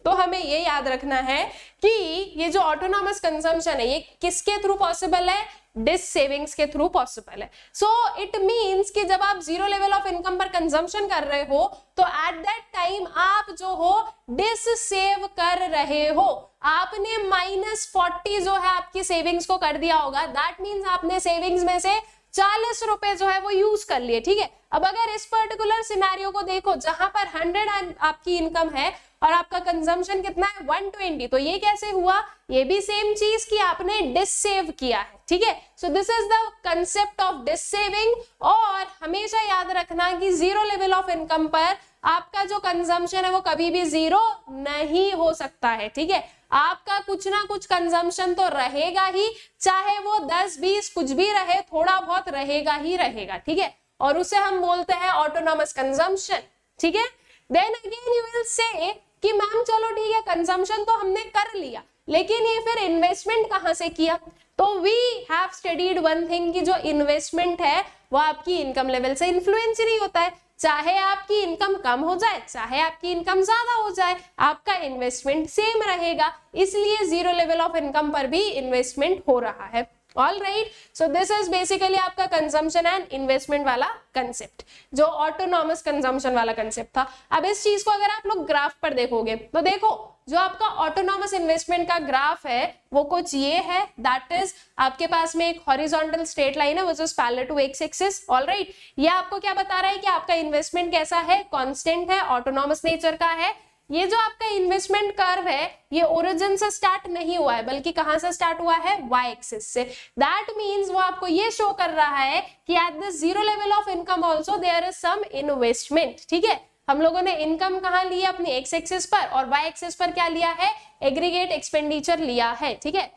Speaker 1: तो हमें ये याद रखना है कि ये जो ऑटोनॉमस कंजम्पशन है ये किसके थ्रू पॉसिबल है, डिस सेविंग्स के थ्रू पॉसिबल है। सो इट मींस कि जब आप जीरो लेवल ऑफ इनकम पर कंजम्पशन कर रहे हो तो एट दैट टाइम आप जो हो डिस सेव कर रहे हो। आपने -40 जो है आपकी सेविंग्स को कर दिया होगा, दैट मींस आपने सेविंग्स में से 40 रुपए जो है वो यूज कर लिए, ठीक है। अब अगर इस पर्टिकुलर सिनेरियो को देखो जहां पर 100 आपकी इनकम है और आपका कंजम्पशन कितना है, 120, तो ये कैसे हुआ, ये भी सेम चीज कि आपने डिस सेव किया है, ठीक है। So this is the concept of dissaving. और हमेशा याद रखना कि जीरो लेवल ऑफ इनकम पर आपका जो कंजम्पशन है वो कभी भी जीरो नहीं हो सकता है, ठीक है। आपका कुछ ना कुछ कंजम्पशन तो रहेगा ही, चाहे वो 10-20 कुछ भी रहे, थोड़ा बहुत रहेगा ही रहेगा, ठीक है। और उसे हम बोलते हैं ऑटोनॉमस कंजम्पशन, ठीक है। Then again you will say कि मैम चलो ठीक है कंजम्पशन तो हमने कर लिया, लेकिन ये फिर इन्वेस्टमेंट कहां से किया? तो we have studied one thing कि जो इन्वेस्टमेंट है वो आपकी इनकम लेवल से इन्फ्लुएंस ही नहीं होता है। चाहे आपकी इनकम कम हो जाए, चाहे आपकी इनकम ज्यादा हो जाए, आपका इन्वेस्टमेंट सेम रहेगा। इसलिए जीरो लेवल ऑफ इनकम पर भी इन्वेस्टमेंट हो रहा है। All right, so this is basically आपका कंजम्पशन एंड इन्वेस्टमेंट वाला कंसेप्ट, जो ऑटोनॉमस कंजम्पशन वाला कंसेप्ट था। अब इस चीज को अगर आप लोग ग्राफ पर देखोगे तो देखो जो आपका ऑटोनॉमस इन्वेस्टमेंट का ग्राफ है वो कुछ ये है, दैट इज आपके पास में एक हॉरिजॉन्टल स्ट्रेट लाइन है which is parallel to X axis. All right, ये आपको क्या बता रहा है कि आपका इन्वेस्टमेंट कैसा है, कांस्टेंट है, ऑटोनॉमस नेचर का है। ये जो आपका इन्वेस्टमेंट कर्व है ये ओरिजिन से स्टार्ट नहीं हुआ है बल्कि कहां से स्टार्ट हुआ है, वाई एक्सिस से। दैट मींस वो आपको ये शो कर रहा है कि at the zero level of income also there is some investment, ठीक है। हम लोगों ने इनकम कहां ली है, अपनी एक्स एक्सिस पर, और वाई एक्सिस पर क्या लिया है, एग्रीगेट एक्सपेंडिचर लिया है, ठीक है।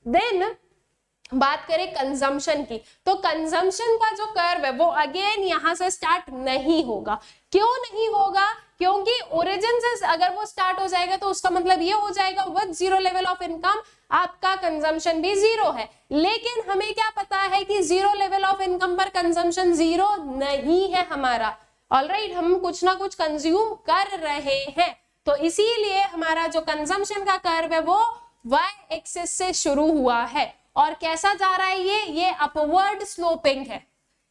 Speaker 1: देन बात करें कंजम्पशन की, तो कंजम्पशन का जो कर्व है वो अगेन यहां से स्टार्ट नहीं होगा। क्यों नहीं होगा? क्योंकि ओरिजिन से अगर वो स्टार्ट हो जाएगा तो उसका मतलब ये हो जाएगा with zero level of income आपका कंजम्पशन भी जीरो है। लेकिन हमें क्या पता है कि जीरो लेवल ऑफ इनकम पर कंजम्पशन जीरो नहीं है हमारा। ऑलराइट, हम कुछ ना कुछ कंज्यूम कर रहे हैं, तो इसीलिए हमारा जो कंजम्पशन का कर्व है वो वाई एक्सिस से शुरू हुआ है। और कैसा जा रहा है ये अपवर्ड स्लोपिंग है।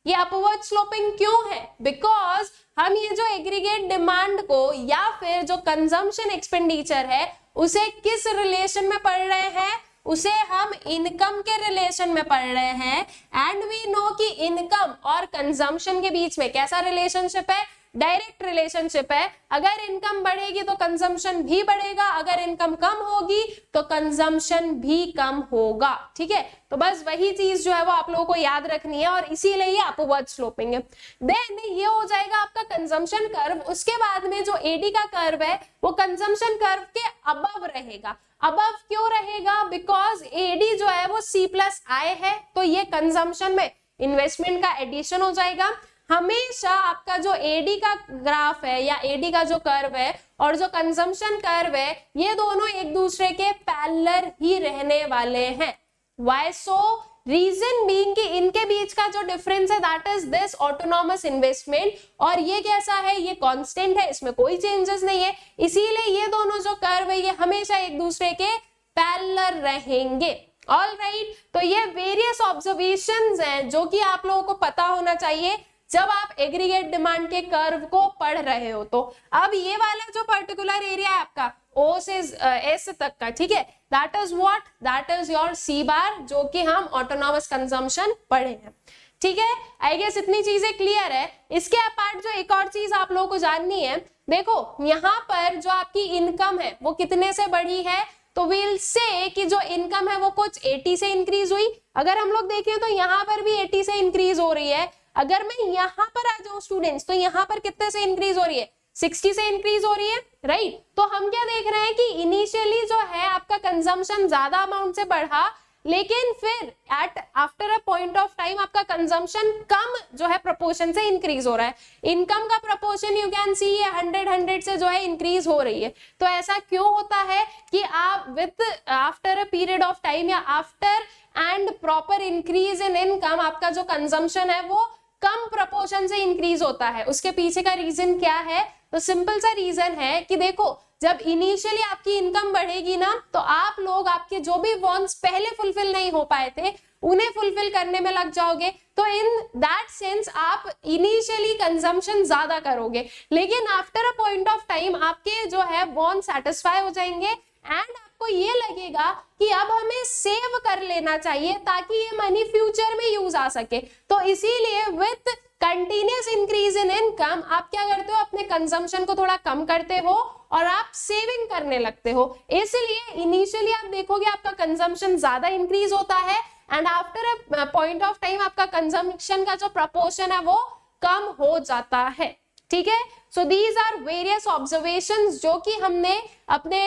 Speaker 1: ये अपवर्ड स्लोपिंग क्यों है? बिकॉज हम ये जो एग्रीगेट डिमांड को या फिर जो कंजम्पशन एक्सपेंडिचर है उसे किस रिलेशन में पढ़ रहे हैं, उसे हम इनकम के रिलेशन में पढ़ रहे हैं। एंड वी नो कि इनकम और कंजम्पशन के बीच में कैसा रिलेशनशिप है, डायरेक्ट रिलेशनशिप है। अगर इनकम बढ़ेगी तो कंजम्पशन भी बढ़ेगा, अगर इनकम कम होगी तो कंजम्पशन भी कम होगा। ठीक है, तो बस वही चीज जो है वो आप लोगों को याद रखनी है और इसीलिए ये अपवर्ड स्लोपिंग है। देन ये हो जाएगा आपका कंजम्पशन कर्व। उसके बाद में जो एडी का कर्व है वो कंजम्पशन कर्व के अबव रहेगा। अबव क्यों रहेगा? बिकॉज एडी जो है वो सी प्लस आई है, तो ये कंजम्पशन में इन्वेस्टमेंट का एडिशन हो जाएगा। हमेशा आपका जो एडी का ग्राफ है या एडी का जो कर्व है और जो कंजम्पशन कर्व है, ये दोनों एक दूसरे के पैरेलल ही रहने वाले हैं। Why so? रीजन बीइंग कि इनके बीच का जो डिफरेंस है that is this autonomous investment, और ये कैसा है, ये कांस्टेंट है, इसमें कोई चेंजेस नहीं है। इसीलिए ये दोनों जो कर्व है ये हमेशा एक दूसरे के पैरेलल रहेंगे। ऑल राइट, तो ये वेरियस ऑब्जर्वेशंस हैं जो कि आप लोगों को पता होना चाहिए जब आप एग्रीगेट डिमांड के कर्व को पढ़ रहे हो। तो अब ये वाला जो पर्टिकुलर एरिया है आपका O से S तक का, ठीक है, that is what, that is your C bar, जो कि हम ऑटोनॉमस कंजम्पशन पढ़े हैं। ठीक है, आई गेस इतनी चीजें क्लियर है। इसके अपार्ट जो एक और चीज आप लोगों को जाननी है, देखो यहाँ पर जो आपकी इनकम है वो कितने से बढ़ी है, तो विल से कि जो इनकम है वो कुछ 80 से इंक्रीज हुई। अगर हम लोग देखें तो यहाँ पर भी 80 से इंक्रीज हो रही है। अगर मैं यहाँ पर आ जाऊं स्टूडेंट्स, तो यहाँ पर कितने से इंक्रीज हो रही है, 60 से इंक्रीज हो रही है, राइट। तो हम क्या देख रहे हैं कि इनिशियली जो है आपका कंजम्पशन ज्यादा अमाउंट से बढ़ा, लेकिन फिर at after a point of time आपका कंजम्पशन कम जो है प्रोपोर्शन से इंक्रीज हो रहा है। इनकम का प्रोपोर्शन यू कैन सी ये 100 से जो है इंक्रीज हो रही है। तो ऐसा क्यों होता है कि आप with after a period of time या after and proper increase in income आपका जो कंजम्पशन है वो कम प्रोपोर्शन से इंक्रीज होता है। उसके पीछे का रीजन क्या है? तो सिंपल सा रीजन है कि देखो, जब इनिशियली आपकी इनकम बढ़ेगी ना, तो आप लोग आपके जो भी वांट्स पहले फुलफिल नहीं हो पाए थे उन्हें फुलफिल करने में लग जाओगे। तो इन दैट सेंस आप इनिशियली कंजम्पशन ज्यादा करोगे, लेकिन after a point of time आपके जो है वांट सेटिस्फाई हो जाएंगे एंड आपको ये लगेगा कि अब हमें सेव कर लेना चाहिए ताकि ये मनी फ्यूचर में यूज आ सके। तो इसीलिए with continuous increase in income आप क्या करते हो, अपने कंजम्पशन को थोड़ा कम करते हो और आप सेविंग करने लगते हो। इसलिए इनिशियली आप देखोगे आपका कंजम्पशन ज्यादा इंक्रीज होता है and after a point of time आपका कंजम्पशन का जो प्रपोर्शन है वो कम हो जाता है। ठीक है, so these are various observations जो कि हमने अपने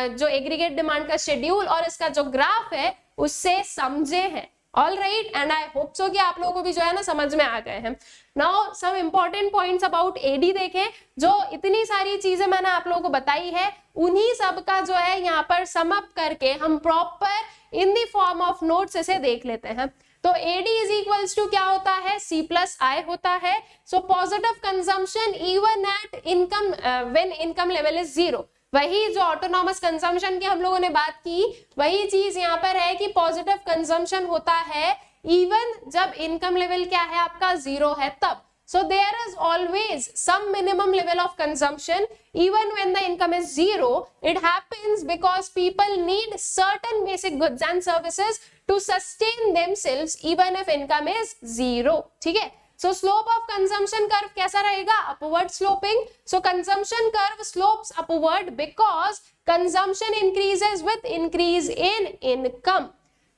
Speaker 1: जो एग्रीगेट डिमांड का शेड्यूल और इसका जो ग्राफ है उससे समझे हैं। All right, and I hope सो कि आप लोगों को भी जो है ना समझ में आ गए हैं। Now some important points about AD देखें। जो इतनी सारी चीजें मैंने आप लोगों को बताई है उन्हीं सब का जो है यहाँ पर सम अप करके हम proper in the form of notes इसे देख लेते हैं। तो AD इज इक्वल्स टू क्या होता है, C प्लस I होता है। So positive consumption even at income when income level is 0। वही जो ऑटोनॉमस कंजम्पशन की हम लोगों ने बात की, वही चीज यहाँ पर है कि पॉजिटिव कंजम्पशन होता है इवन जब इनकम लेवल क्या है आपका 0 है तब। So there is always some minimum level of consumption even when the income is 0. It happens because people need certain basic goods and services to sustain themselves even if income is 0. ठीक है, so slope of consumption curve कैसा रहेगा, upward sloping. So consumption curve slopes upward because consumption increases with increase in income.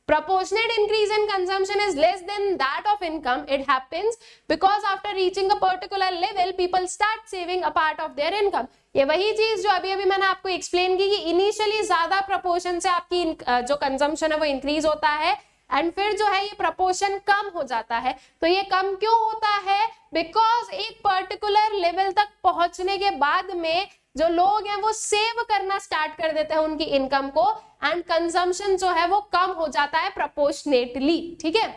Speaker 1: Proportionate increase in consumption is less than that of income. It happens because after reaching a particular level, people start saving a part of their income. ये वही चीज जो अभी मैंने आपको explain की कि initially ज्यादा प्रोपोर्शन से आपकी जो कंजम्पशन है वो इंक्रीज होता है एंड फिर जो है ये प्रपोर्शन कम हो जाता है। तो ये कम क्यों होता है, बिकॉज एक पर्टिकुलर लेवल तक पहुंचने के बाद में जो लोग हैं वो सेव करना स्टार्ट कर देते हैं उनकी इनकम को एंड कंजम्पशन जो है वो कम हो जाता है प्रोपोर्शनेटली। ठीक है,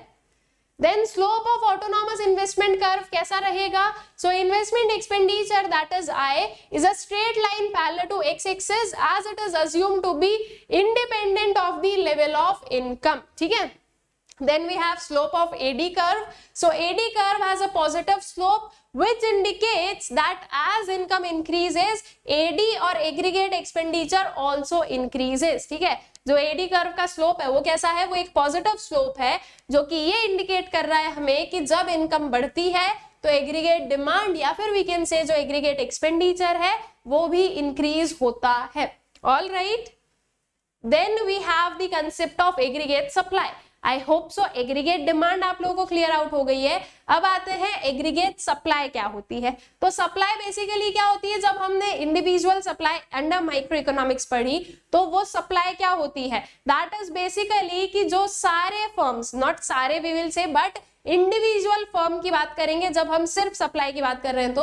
Speaker 1: then slope of autonomous investment curve कैसा रहेगा? So investment expenditure that is I is a straight line parallel to x-axis as it is assumed to be independent of the level of income. ठीक है, then we have slope of AD curve. So AD curve has a positive slope which indicates that as income increases AD or aggregate expenditure also increases. ठीक है, जो AD curve का slope है वो कैसा है, वो एक पॉजिटिव स्लोप है, जो कि ये इंडिकेट कर रहा है हमें कि जब इनकम बढ़ती है तो एग्रीगेट डिमांड या फिर वी कैन से जो एग्रीगेट एक्सपेंडिचर है वो भी इंक्रीज होता है। All right, then we have the concept of aggregate supply. I hope so aggregate demand आप लोगों को क्लियर आउट हो गई है। अब आते हैं एग्रीगेट सप्लाई क्या होती है। तो सप्लाई बेसिकली क्या होती है, जब हमने individual supply under micro economics पढ़ी तो वो सप्लाई क्या होती है, दैट इज बेसिकली कि जो सारे फर्म्स, नॉट सारे we will say but individual firm की बात करेंगे जब हम सिर्फ सप्लाई की बात कर रहे हैं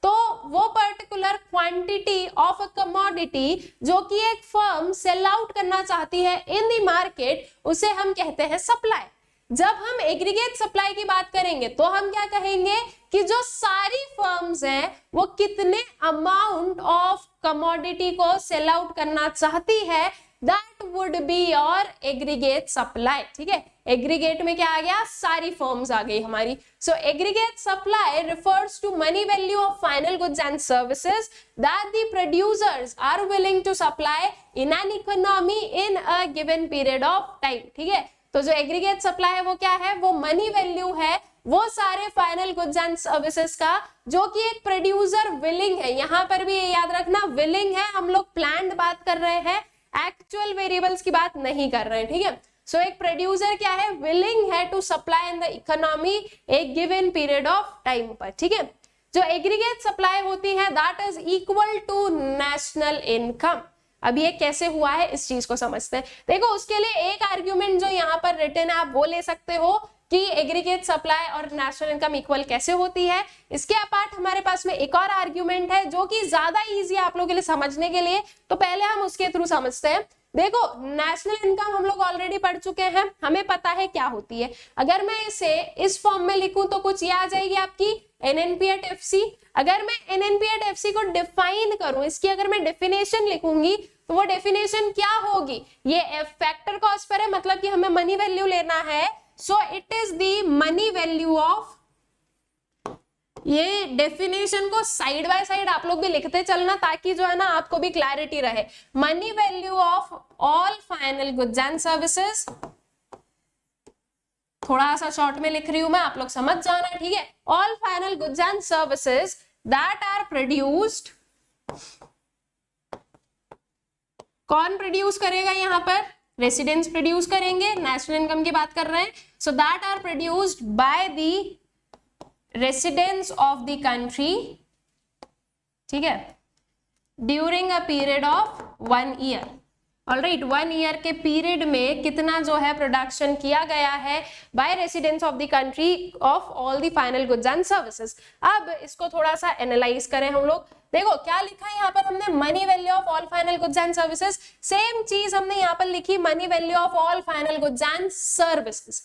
Speaker 1: तो वो particular quantity of a commodity जो कि एक फर्म सेल आउट करना चाहती है इन द मार्केट, उसे हम कहते हैं सप्लाई। जब हम एग्रीगेट सप्लाई की बात करेंगे तो हम क्या कहेंगे कि जो सारी फर्म्स हैं वो कितने अमाउंट ऑफ कमोडिटी को सेल आउट करना चाहती है, that would be your aggregate supply. ठीक है, एग्रीगेट में क्या आ गया, सारी फर्म्स आ गई हमारी। So aggregate supply refers to money value of final goods and services that the producers are willing to supply in an economy in a given period of time. ठीक है, तो जो एग्रीगेट सप्लाई है वो क्या है, वो मनी वैल्यू है वो सारे फाइनल गुड्स एंड सर्विसेज का जो कि एक प्रोड्यूसर विलिंग है। यहां पर भी ये याद रखना, विलिंग है, हम लोग प्लान्ड बात कर रहे हैं, एक्चुअल वेरिएबल्स की बात नहीं कर रहे हैं। ठीक है, सो एक प्रोड्यूसर क्या है, विलिंग है to supply in the economy एक गिवन पीरियड ऑफ टाइम पर। ठीक है, जो एग्रीगेट सप्लाई होती है that is equal to national income. अब ये कैसे हुआ है इस चीज को समझते हैं। देखो, उसके लिए एक आर्ग्यूमेंट जो यहाँ पर रिटन है आप वो ले सकते हो कि एग्रीगेट सप्लाई और नेशनल इनकम इक्वल कैसे होती है। इसके अपार्ट हमारे पास में एक और आर्ग्यूमेंट है जो कि ज्यादा इजी है आप लोगों के लिए समझने के लिए, तो पहले हम उसके थ्रू समझते हैं। देखो, नेशनल इनकम हम लोग ऑलरेडी पढ़ चुके हैं, हमें पता है क्या होती है। अगर मैं इसे इस फॉर्म में लिखूं तो कुछ ये आ जाएगी आपकी NNP@FC। अगर मैं NNP@FC को डिफाइन करूं, इसकी अगर मैं डेफिनेशन लिखूंगी तो वो डेफिनेशन क्या होगी, ये फैक्टर कॉस्ट पर है, मतलब कि हमें मनी वैल्यू लेना है। So it is the money value of, ये डेफिनेशन को साइड बाय साइड आप लोग भी लिखते चलना ताकि जो है ना आपको भी क्लैरिटी रहे। Money value of all final goods and services, थोड़ा सा शॉर्ट में लिख रही हूं मैं, आप लोग समझ जाना। ठीक है, all final goods and services that are produced, कौन प्रोड्यूस करेगा यहाँ पर, रेसिडेंट्स प्रोड्यूस करेंगे, नेशनल इनकम की बात कर रहे हैं। So that are produced by the residents of the country, ठीक है, during a period of 1 year. All right, 1 year के पीरियड में कितना जो है प्रोडक्शन किया गया है by residents of the country of all the final goods and services. अब इसको थोड़ा सा एनालाइज करें हम लोग। देखो क्या लिखा है यहाँ पर हमने, money value of all final goods and services. Same चीज हमने यहाँ पर लिखी, money value of all final goods and services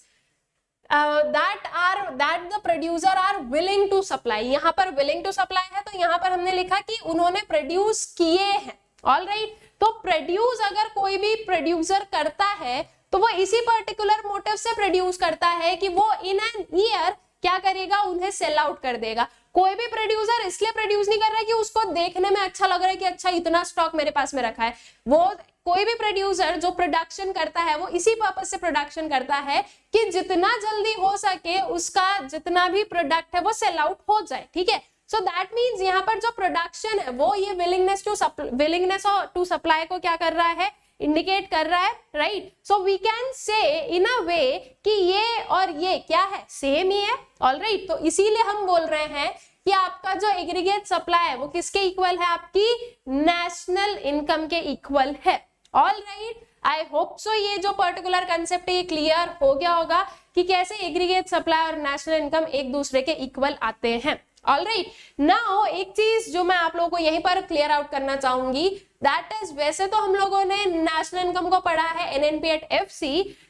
Speaker 1: that the producer are willing to supply। यहाँ पर willing to supply है तो यहाँ पर हमने लिखा कि उन्होंने प्रोड्यूस किए हैं। ऑल राइट, तो प्रोड्यूस अगर कोई भी प्रोड्यूसर करता है तो वो इसी पर्टिकुलर मोटिव से प्रोड्यूस करता है कि वो इन एन ईयर क्या करेगा, उन्हें सेल आउट कर देगा। कोई भी प्रोड्यूसर इसलिए प्रोड्यूस नहीं कर रहा है कि उसको देखने में अच्छा लग रहा है कि अच्छा इतना स्टॉक मेरे पास में रखा है। वो कोई भी प्रोड्यूसर जो प्रोडक्शन करता है वो इसी पर्पस से प्रोडक्शन करता है कि जितना जल्दी हो सके उसका जितना भी प्रोडक्ट है वो सेल आउट हो जाए। ठीक है, सो दैट मीन्स यहाँ पर जो प्रोडक्शन है वो ये विलिंगनेस टू सप्लाई को क्या कर रहा है, इंडिकेट कर रहा है। राइट, सो वी कैन से इन अ वे कि ये और ये क्या है, सेम ही है। ऑल राइट, तो इसीलिए हम बोल रहे हैं कि आपका जो एग्रीगेट सप्लाई है वो किसके इक्वल है, आपकी नेशनल इनकम के इक्वल है। ऑल राइट, आई होप सो ये जो पर्टिकुलर कंसेप्ट है ये क्लियर हो गया होगा कि कैसे एग्रीगेट सप्लाई और नेशनल इनकम एक दूसरे के इक्वल आते हैं। ऑल राइट, नाउ एक चीज जो मैं आप लोगों को यहीं पर क्लियर आउट करना चाहूंगी, दैट इज वैसे तो हम लोगों ने नेशनल इनकम को पढ़ा है NNP@FC,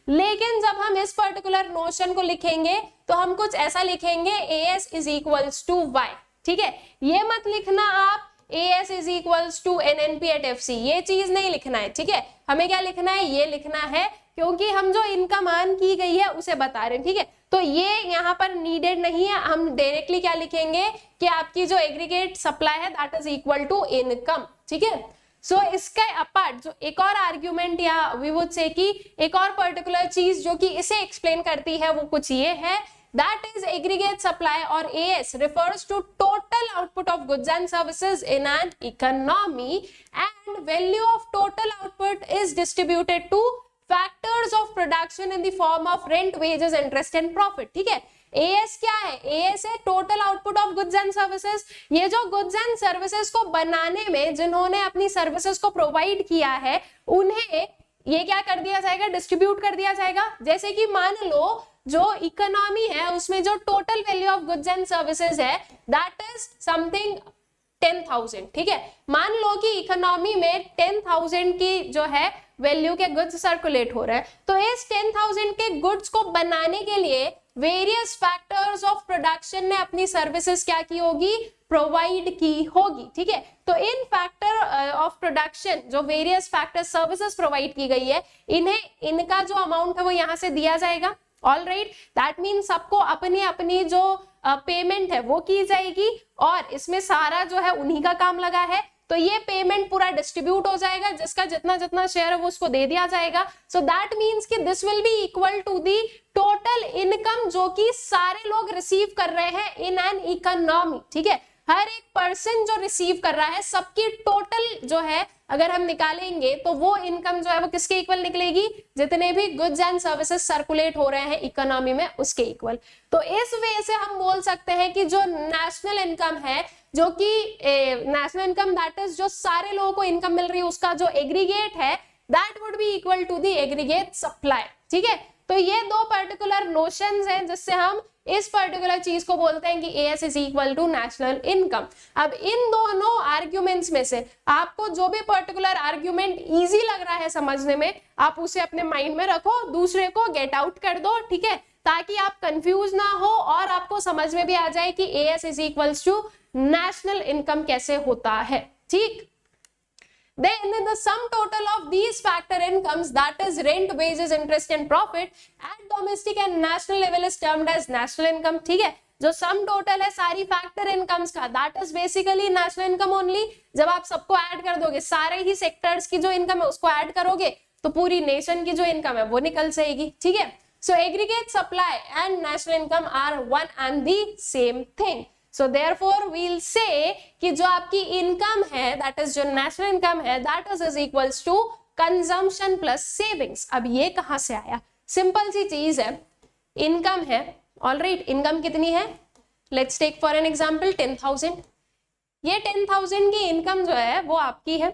Speaker 1: लेकिन जब हम इस पर्टिकुलर नोशन को लिखेंगे तो हम कुछ ऐसा लिखेंगे AS is equals to Y। ठीक है, ये मत लिखना आप AS is equals to NNP@FC, ये चीज नहीं लिखना है। ठीक है, हमें क्या लिखना है, ये लिखना है, क्योंकि हम जो इनकम अर्न की गई है उसे बता रहे हैं। ठीक है, तो ये यहाँ पर नीडेड नहीं है, हम डायरेक्टली क्या लिखेंगे कि आपकी जो एग्रीगेट सप्लाई है that is equal to income. ठीक है, सो इसके अपार्ट जो एक और आर्ग्यूमेंट या वी वुड से कि एक और पर्टिकुलर चीज जो कि इसे एक्सप्लेन करती है वो कुछ ये है, that is aggregate supply or AS refers to total output of goods and services in an economy, and value of total output is distributed to factors of production in the form of rent, wages, interest and profit. ठीक है, AS क्या है? AS है total output of goods and services. ये जो goods and services को बनाने में जिन्होंने अपनी सर्विसेज को प्रोवाइड किया है उन्हें ये क्या कर दिया जाएगा? डिस्ट्रीब्यूट कर दिया जाएगा। जैसे कि मान लो जो इकोनॉमी है उसमें जो total value of goods and services है दैट इज समथिंग 10,000। ठीक है, मान लो कि इकोनॉमी में 10,000 की जो है वैल्यू के गुड्स सर्कुलेट हो रहे हैं, तो इस 10,000 के गुड्स को बनाने के लिए वेरियस फैक्टर्स ऑफ प्रोडक्शन ने अपनी सर्विसेज क्या की होगी? प्रोवाइड की होगी। ठीक है, तो इन फैक्टर ऑफ प्रोडक्शन जो वेरियस फैक्टर सर्विसेज प्रोवाइड की गई है इन्हें इनका जो अमाउंट है वो यहां से दिया जाएगा। ऑल राइट, दैट मीन सबको अपनी अपनी जो पेमेंट है वो की जाएगी और इसमें सारा जो है उन्हीं का काम लगा है, तो ये पेमेंट पूरा डिस्ट्रीब्यूट हो जाएगा, जिसका जितना जितना शेयर है वो उसको दे दिया जाएगा। सो दैट मीन्स कि this will be equal to the total income जो कि सारे लोग रिसीव कर रहे हैं इन एन इकोनॉमी। ठीक है, हर एक पर्सन जो रिसीव कर रहा है सबकी टोटल जो है अगर हम निकालेंगे तो वो इनकम जो है वो किसके इक्वल निकलेगी? जितने भी गुड्स एंड सर्विसेज सर्कुलेट हो रहे हैं इकोनॉमी में उसके इक्वल। तो इस वे से हम बोल सकते हैं कि जो नेशनल इनकम है, जो कि नेशनल इनकम दैट इज जो सारे लोगों को इनकम मिल रही है उसका जो एग्रीगेट है that would be equal to the aggregate supply. ठीक है, तो ये दो पर्टिकुलर नोशंस हैं जिससे हम इस पर्टिकुलर चीज को बोलते हैं कि AS is equal to national income. अब इन दोनों आर्ग्यूमेंट्स में से आपको जो भी पर्टिकुलर आर्ग्यूमेंट इजी लग रहा है समझने में आप उसे अपने माइंड में रखो, दूसरे को गेट आउट कर दो। ठीक है, ताकि आप कंफ्यूज ना हो और आपको समझ में भी आ जाए कि AS is equal to national income कैसे होता है। ठीक, then the sum total of these factor incomes, that is rent, wages, interest and profit at domestic and national level is termed as national income। ठीक है, जो sum total है सारी factor incomes का that is basically national income only. जब आप सबको add कर दोगे, सारे ही सेक्टर्स की जो इनकम है उसको ऐड करोगे तो पूरी नेशन की जो इनकम है वो निकल जाएगी। ठीक है, so aggregate supply and national income are one and the same thing. So therefore we'll say कि जो आपकी इनकम है that is जो नेशनल इनकम है that is equals to consumption plus savings। अब ये कहां से आया? सिंपल सी चीज है, इनकम है, ऑलराइट, इनकम कितनी है? Let's take for an example 10,000। ये 10,000 की इनकम जो है वो आपकी है।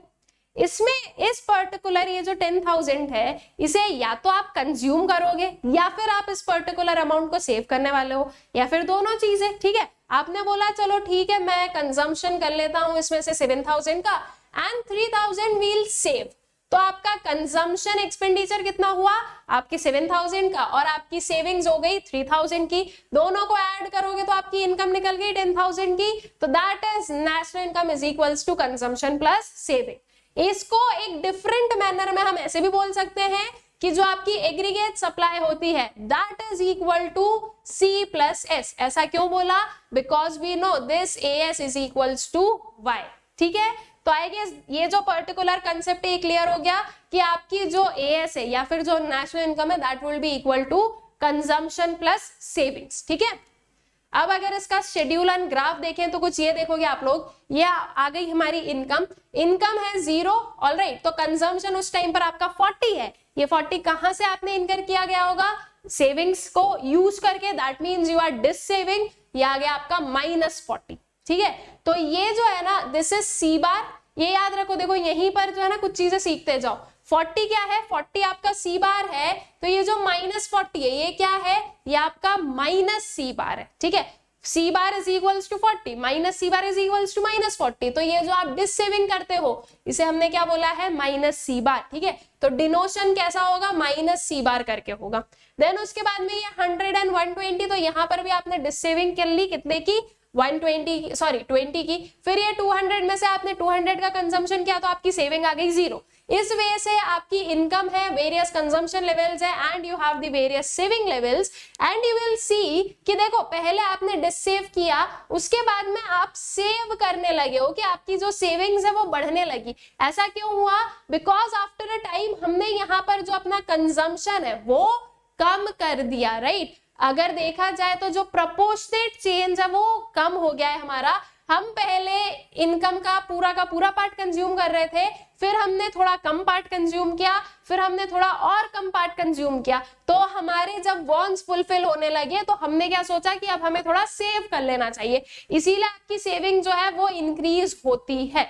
Speaker 1: इसमें इस पर्टिकुलर ये जो 10,000 है इसे या तो आप कंज्यूम करोगे या फिर आप इस पर्टिकुलर अमाउंट को सेव करने वाले हो, या फिर दोनों चीजें। ठीक है, आपने बोला चलो ठीक है मैं कंजम्पशन कर लेता हूं इसमें से 7,000 का एंड 3,000 वील सेव। तो आपका कंजम्पशन एक्सपेंडिचर कितना हुआ? आपके 7,000 का, और आपकी सेविंग्स हो गई 3,000 की। दोनों को ऐड करोगे तो आपकी इनकम निकल गई 10,000 की। तो that is national income is equals to consumption plus saving. इसको एक डिफरेंट मैनर में हम ऐसे भी बोल सकते हैं कि जो आपकी एग्रीगेट सप्लाई होती है that is equal to C plus S। ऐसा क्यों बोला? Because we know this AS is equals to Y। ठीक है, तो आई गेस ये जो पर्टिकुलर कंसेप्ट है क्लियर हो गया कि आपकी जो AS है या फिर जो नेशनल इनकम है that will be equal to consumption plus savings. ठीक है, अब अगर इसका शेड्यूल एंड ग्राफ देखें तो कुछ ये देखोगे आप लोग, ये आ गई हमारी इनकम, इनकम है 0, ऑलराइट, तो कंजम्पशन उस टाइम पर आपका 40 है। ये 40 कहां से आपने इनकर किया गया होगा? सेविंग्स को यूज करके, that means you are dissaving. ये आ गया आपका -40। ठीक है, तो ये जो है ना दिस इज C बार। ये याद रखो, देखो यहीं पर जो है ना कुछ चीजें सीखते जाओ। 40 क्या है? 40 आपका C बार है, तो ये जो -40 है ये क्या है? ये आपका -C बार है। ठीक है, C bar is equals to 40 minus C bar is equals to -40। तो ये जो आप डिस सेविंग करते हो इसे हमने क्या बोला है? -C बार। ठीक है, तो डिनोशन कैसा होगा? -C बार करके होगा। देन उसके बाद में ये 100 एंड 120, तो यहाँ पर भी आपने डिस सेविंग कर ली कितने की? 120 सॉरी 20 की, फिर ये 200 में से आपने 200 का कंजम्पशन किया तो आपकी सेविंग आ गई 0। इस वजह से आपकी इनकम है, वेरियस कंजम्पशन लेवल्स है and you have the various saving levels and you will see कि देखो पहले आपने डिससेव किया, उसके बाद में आप सेव करने लगे हो कि आपकी जो सेविंग्स है वो बढ़ने लगी। ऐसा क्यों हुआ? बिकॉज आफ्टर अ टाइम हमने यहाँ पर जो अपना कंजम्पशन है वो कम कर दिया, राइट। अगर देखा जाए तो जो प्रोपोर्शनेट चेंज है वो कम हो गया है हमारा। हम पहले इनकम का पूरा पार्ट कंज्यूम कर रहे थे, फिर हमने थोड़ा कम पार्ट कंज्यूम किया, फिर हमने थोड़ा और कम पार्ट कंज्यूम किया, तो हमारे जब वांट्स फुलफिल होने लगे तो हमने क्या सोचा कि अब हमें थोड़ा सेव कर लेना चाहिए, इसीलिए आपकी सेविंग जो है वो इंक्रीज होती है।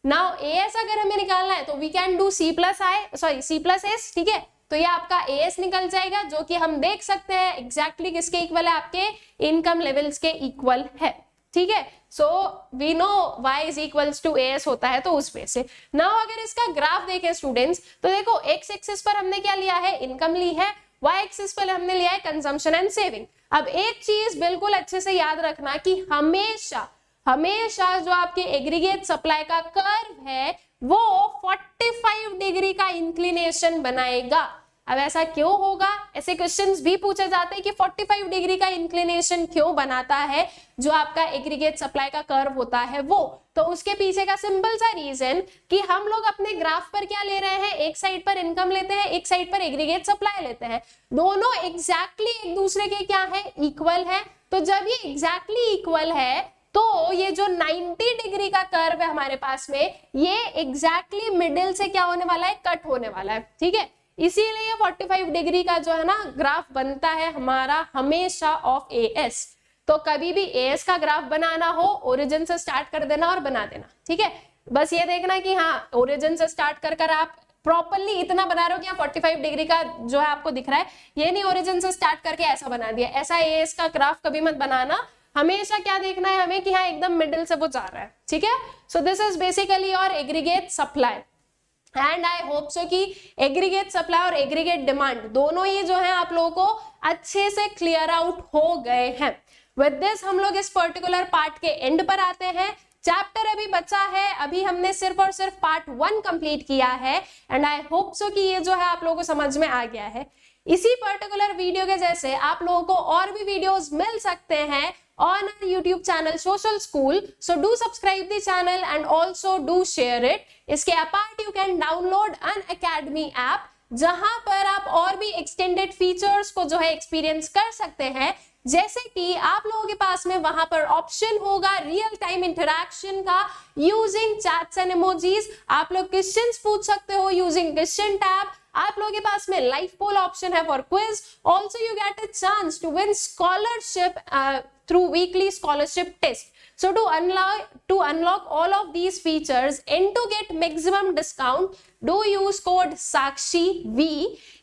Speaker 1: नाउ एएस अगर हमें निकालना है तो वी कैन डू C+S, ठीक है। तो ये आपका एएस निकल जाएगा जो कि हम देख सकते हैं एग्जैक्टली किसके इक्वल है, आपके इनकम लेवल्स के इक्वल है, ठीक है। So we know y is equals to AS होता है, तो उस वे से नाउ अगर इसका ग्राफ देखें स्टूडेंट्स तो देखो x एक्सिस पर हमने क्या लिया है, इनकम ली है, y एक्सिस पर हमने लिया है कंजम्पशन एंड सेविंग। अब एक चीज बिल्कुल अच्छे से याद रखना कि हमेशा जो आपके एग्रीगेट सप्लाई का कर्व है वो 45 डिग्री का इंक्लिनेशन बनाएगा। अब ऐसा क्यों होगा, ऐसे क्वेश्चंस भी पूछे जाते हैं कि 45 डिग्री का इंक्लिनेशन क्यों बनाता है जो आपका एग्रीगेट सप्लाई का कर्व होता है वो। तो उसके पीछे का सिंपल सा रीजन कि हम लोग अपने ग्राफ पर क्या ले रहे हैं, एक साइड पर इनकम लेते हैं, एक साइड पर एग्रीगेट सप्लाई लेते हैं, दोनों एग्जैक्टली एक दूसरे के क्या है, इक्वल है। तो जब ये एग्जैक्टली इक्वल है तो ये जो 90 डिग्री का कर्व है हमारे पास में, ये एग्जैक्टली मिडिल से क्या होने वाला है, कट होने वाला है, ठीक है। इसीलिए 45 डिग्री का जो है ना ग्राफ बनता है हमारा हमेशा ऑफ एएस। तो कभी भी एएस का ग्राफ बनाना हो ओरिजिन से स्टार्ट कर देना और बना देना, ठीक है। बस ये देखना कि हाँ ओरिजिन से स्टार्ट कर आप प्रॉपरली इतना बना रहे हो कि 45 डिग्री का जो है आपको दिख रहा है, ये नहीं ओरिजिन से स्टार्ट करके ऐसा बना दिया, ऐसा एएस का ग्राफ कभी मत बनाना। हमेशा क्या देखना है हमें कि हाँ एकदम मिडिल से वो जा रहा है, ठीक है। So this is basically your aggregate supply and I hope सो कि एग्रीगेट सप्लाई और एग्रीगेट डिमांड दोनों ही जो है आप लोगों को अच्छे से क्लियर आउट हो गए हैं। विद दिस हम लोग इस पर्टिकुलर पार्ट के एंड पर आते हैं। चैप्टर अभी बचा है, अभी हमने सिर्फ और सिर्फ पार्ट 1 कंप्लीट किया है एंड आई होप सो कि ये जो है आप लोगों को समझ में आ गया है। इसी पर्टिकुलर वीडियो के जैसे आप लोगों को और भी वीडियोस मिल सकते हैं on our YouTube channel Social School. So do subscribe the channel and also do share it. इसके apart you can download an Academy app जहां पर आप और भी extended features को जो है experience कर सकते हैं, जैसे कि आप लोगों के पास में वहां पर ऑप्शन होगा रियल टाइम इंटरैक्शन का यूजिंग चैट्स एंड इमोजीज। आप लोग क्वेश्चंस पूछ सकते हो यूजिंग क्वेश्चन टैब। आप लोगों के पास में लाइव पोल ऑप्शन है for quiz. Also you get a chance to win scholarship through weekly scholarship test. So to unlock all of these features and to get maximum discount, do use code SAKSHI-V.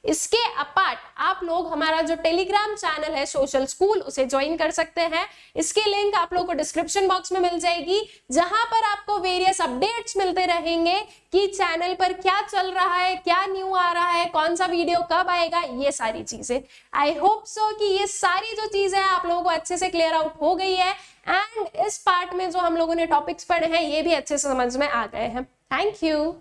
Speaker 1: इसके apart आप लोग हमारा जो Telegram channel है social school उसे join कर सकते हैं। इसके लिंक आप लोगों को डिस्क्रिप्शन बॉक्स में मिल जाएगी, जहां पर आपको वेरियस अपडेट्स मिलते रहेंगे कि चैनल पर क्या चल रहा है, क्या न्यू आ रहा है, कौन सा वीडियो कब आएगा, ये सारी चीजें। आई होप सो कि ये सारी जो चीजें आप लोगों को अच्छे से क्लियर आउट हो गई है एंड इस पार्ट में जो हम लोगों ने टॉपिक्स पढ़े हैं ये भी अच्छे से समझ में आ गए हैं। Thank you.